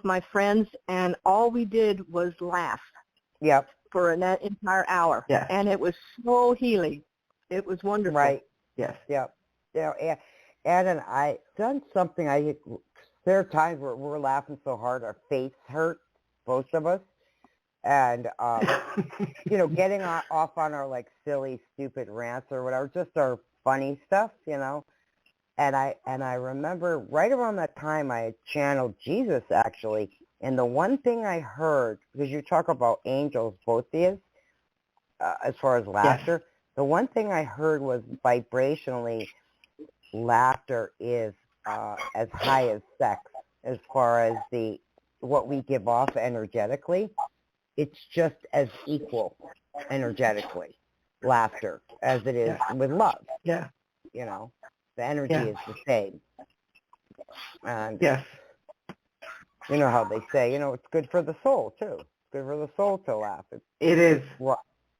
my friends, and all we did was laugh. Yep. For an entire hour. Yes. And it was so healing. It was wonderful. Right. Yes. Yep. Yeah. Ed and I done something. There are times where we're laughing so hard our face hurts, both of us, and getting off on our like silly, stupid rants or whatever, just our funny stuff, And I remember right around that time I had channeled Jesus actually, and the one thing I heard, because you talk about angels, both of you, as far as laughter, yes. The one thing I heard was vibrationally, laughter is as high as sex as far as what we give off energetically. It's just as equal energetically, laughter, as it is with love. Yeah. The energy is the same. And yes. You know how they say, it's good for the soul, too. It's good for the soul to laugh. It is.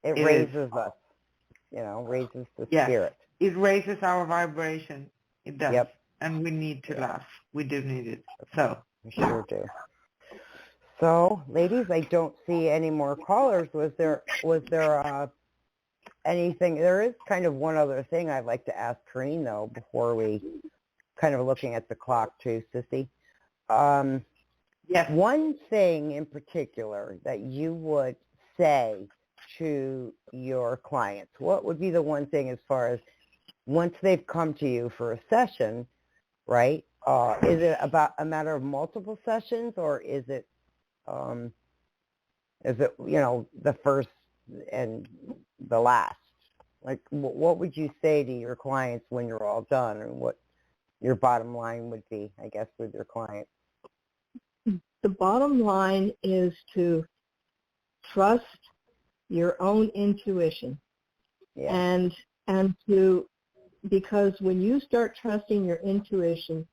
It raises us, raises the spirit. It raises our vibration. It does. Yep. And we need to laugh. We do need it. So. We sure do. So, ladies, I don't see any more callers. Was there anything? There is kind of one other thing I'd like to ask Corinne, though, before we kind of looking at the clock, too, Sissy. Yes. One thing in particular that you would say to your clients, what would be the one thing as far as once they've come to you for a session, right? Is it about a matter of multiple sessions, or is it the first and the last? Like, what would you say to your clients when you're all done, and what your bottom line would be, I guess, with your clients? The bottom line is to trust your own intuition. Yeah. And because when you start trusting your intuition,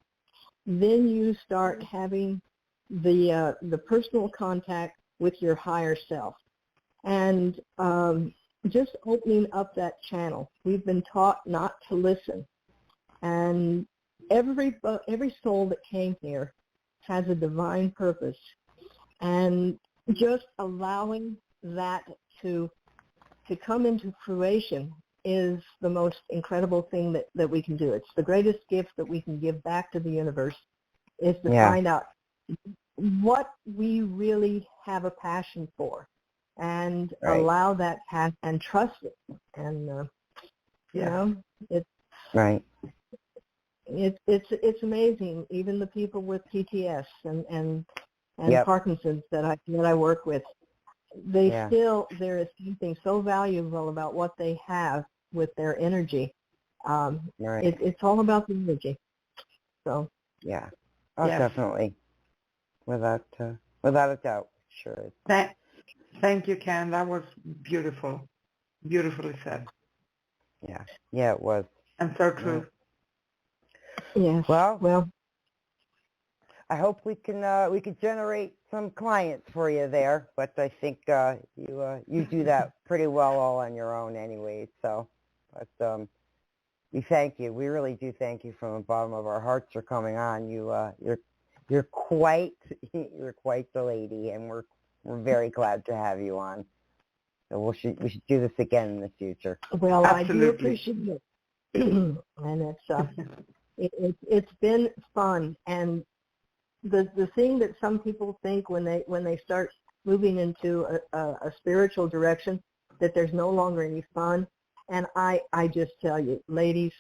then you start having the personal contact with your higher self. And just opening up that channel. We've been taught not to listen. And every soul that came here has a divine purpose. And just allowing that to come into fruition is the most incredible thing that we can do. It's the greatest gift that we can give back to the universe, is to find out what we really have a passion for, and allow that passion and trust it. And it's right. It's amazing. Even the people with PTS and Parkinson's that I work with, there is something so valuable about what they have with their energy. It's all about the energy. So definitely, without a doubt, sure is. Thank you, Ken. That was beautiful, beautifully said. Yeah, it was, and so true. Yes. Well, I hope we can generate some clients for you there, but I think you do that pretty well all on your own anyway. So, but we thank you. We really do thank you from the bottom of our hearts for coming on. You're quite the lady, and we're very glad to have you on. So we should do this again in the future. Well, absolutely. I do appreciate it, and it's been fun. And the thing that some people think when they start moving into a spiritual direction, that there's no longer any fun. And I just tell you, ladies,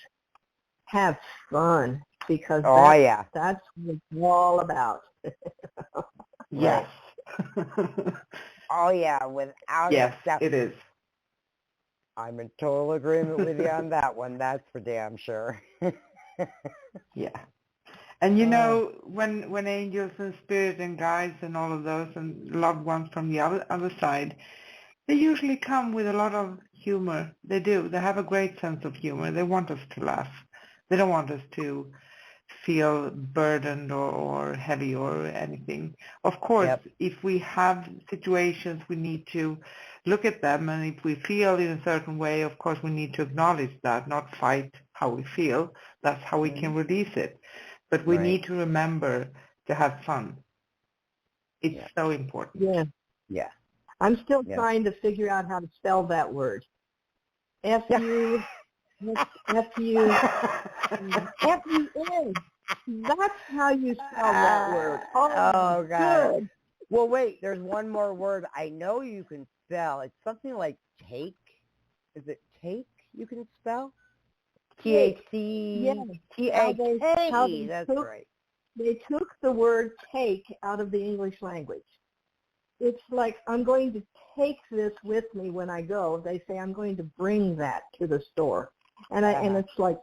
have fun, because that's what it's all about. Yes. Oh yeah, without yes, a doubt. It is. I'm in total agreement with you on that one. That's for damn sure. Yeah. And when angels and spirit and guides and all of those and loved ones from the other side, they usually come with a lot of humor. They do. They have a great sense of humor. They want us to laugh. They don't want us to feel burdened or heavy or anything. Of course, if we have situations, we need to look at them, and if we feel in a certain way, of course, we need to acknowledge that, not fight how we feel. That's how we can release it. But we need to remember to have fun. It's so important. Yeah. Yeah. I'm still trying to figure out how to spell that word. F-U, F-U, F-U-N. That's how you spell that word. Oh, God. Good. Well, wait, there's one more word I know you can spell. It's something like take. Is it take you can spell? T-A-C-T-A-K-E. That's right. They took the word take out of the English language. It's like, I'm going to take this with me when I go. They say, I'm going to bring that to the store. And and it's like,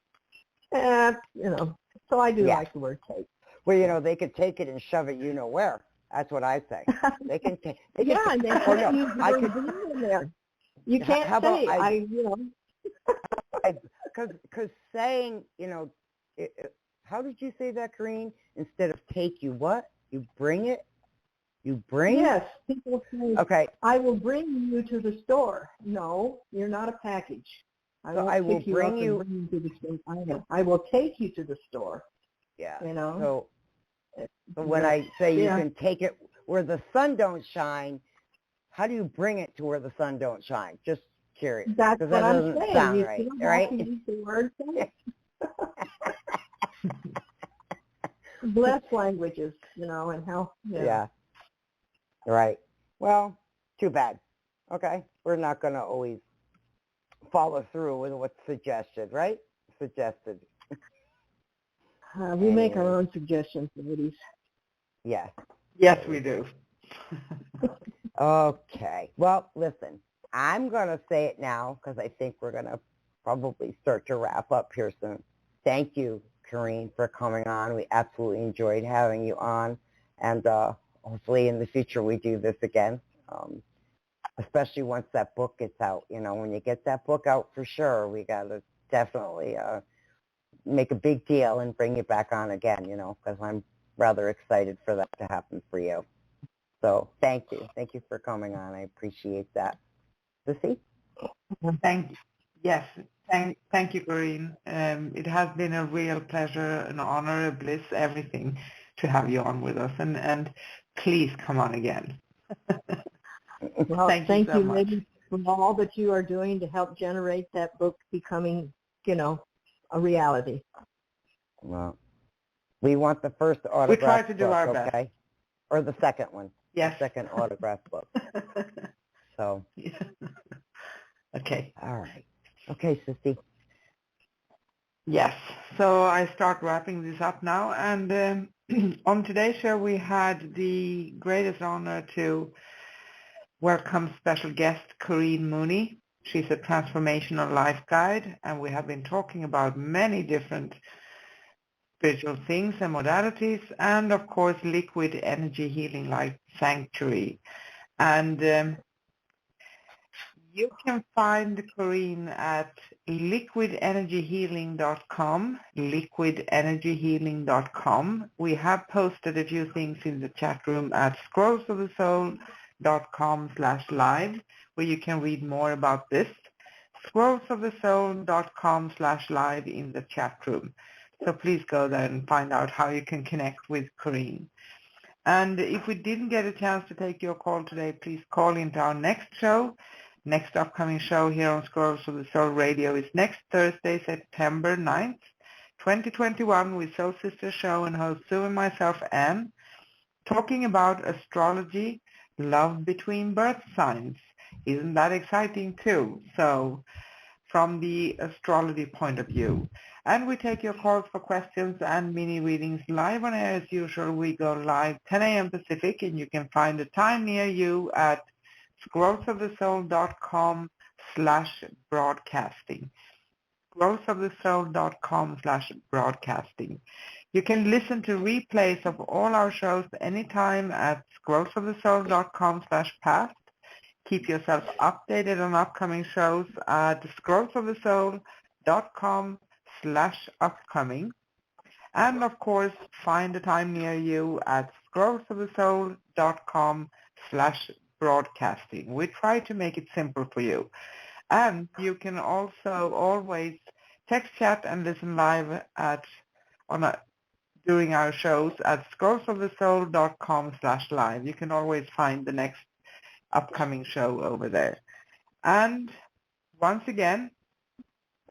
so I do like the word take. Well, they could take it and shove it where. That's what I say. They can take. And they can't use the word bring in there. You can't say, because saying, how did you say that, Corrine? Instead of take, you what? You bring it? You bring? Yes. People say, okay. I will bring you to the store. No, you're not a package. I will bring you to the store. I will take you to the store. Yeah. So when I say you can take it where the sun don't shine, how do you bring it to where the sun don't shine? Just curious. That's what I'm saying. Sound you right, right? Have to use the word take. Bless languages, and how. Yeah. Right. Well, too bad. Okay. We're not going to always follow through with what's suggested, right? Suggested. We make our own suggestions, ladies. Yes. Yes, we do. Okay. Well, listen, I'm going to say it now because I think we're going to probably start to wrap up here soon. Thank you, Corrine, for coming on. We absolutely enjoyed having you on, and hopefully in the future we do this again, especially once that book gets out. When you get that book out, for sure, we got to definitely make a big deal and bring you back on again, because I'm rather excited for that to happen for you. So thank you. Thank you for coming on. I appreciate that. Sissy? Thank you. Yes. Thank you, Corrine. It has been a real pleasure, an honor, a bliss, everything to have you on with us. And please come on again. Well, thank you so much. Ladies, for all that you are doing to help generate that book becoming, a reality. Well, we want the first autograph. We try to do book, our okay? best. Or the second one. Yes. The second autograph book. So. Okay. All right. Okay, Sissy. Yes. So I start wrapping this up now. And on today's show, we had the greatest honor to welcome special guest Corrine Mooney. She's a transformational life guide, and we have been talking about many different spiritual things and modalities, and of course liquid energy healing like sanctuary. And you can find Corrine at liquidenergyhealing.com, liquidenergyhealing.com. We have posted a few things in the chat room at scrollsofthesoul.com/live, where you can read more about this. scrollsofthesoul.com/live in the chat room. So please go there and find out how you can connect with Corrine. And if we didn't get a chance to take your call today, please call into our next show. Next upcoming show here on Scrolls of the Soul Radio is next Thursday, September 9th, 2021, with Soul Sister Show and host Sue and myself, Anne, talking about astrology, love between birth signs. Isn't that exciting too? So from the astrology point of view. And we take your calls for questions and mini readings live on air as usual. We go live 10 a.m. Pacific, and you can find a time near you at scrollsofthesoul.com/broadcasting. scrollsofthesoul.com/broadcasting. You can listen to replays of all our shows anytime at scrollsofthesoul.com/past. keep yourself updated on upcoming shows at scrollsofthesoul.com/upcoming. And of course, find a time near you at scrollsofthesoul.com/broadcasting. We try to make it simple for you. And you can also always text, chat, and listen live during our shows at scrollsofthesoul.com/live. You can always find the next upcoming show over there. And once again,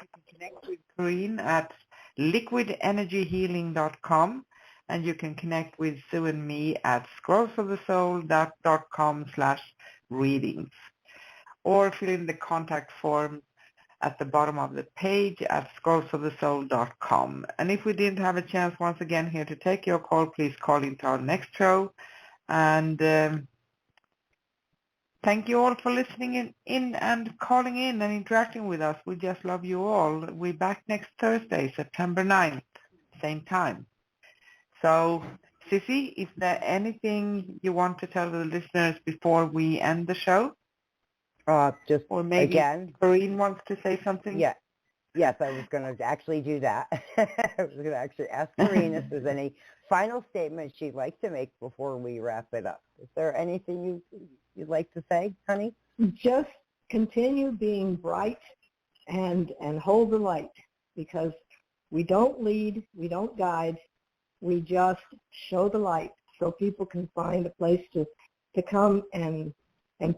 you can connect with Corinne at liquidenergyhealing.com, and you can connect with Sue and me at scrollsofthesoul.com/readings, or fill in the contact form at the bottom of the page at scrollsofthesoul.com. And if we didn't have a chance once again here to take your call, please call into our next show. And thank you all for listening in and calling in and interacting with us. We just love you all. We're back next Thursday, September 9th, same time. So, Sissy, is there anything you want to tell the listeners before we end the show? Just or maybe again, Corinne wants to say something? Yeah. Yes, I was going to actually do that. I was going to actually ask Corinne if there's any final statement she'd like to make before we wrap it up. Is there anything you'd like to say, honey? Just continue being bright and hold the light, because we don't lead, we don't guide, we just show the light so people can find a place to come and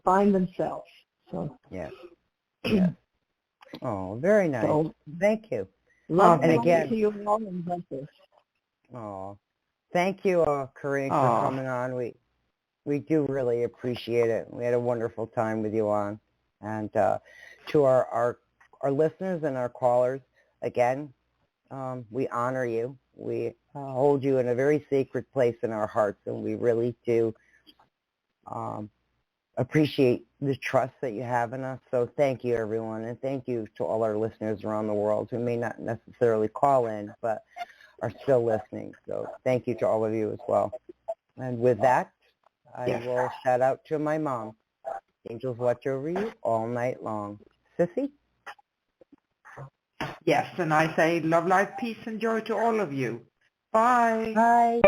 find themselves. So yes. Yes. Oh, very nice. So, thank you. Love and again to you all and bless us. Oh, thank you, Corinne, for coming on. We do really appreciate it. We had a wonderful time with you on. And to our listeners and our callers, again, we honor you. We hold you in a very sacred place in our hearts, and we really do appreciate the trust that you have in us. So thank you, everyone, and thank you to all our listeners around the world who may not necessarily call in, but are still listening. So thank you to all of you as well. And with that, I will shout out to my mom. Angels watch over you all night long. Sissy? Yes, and I say love, life, peace, and joy to all of you. Bye. Bye.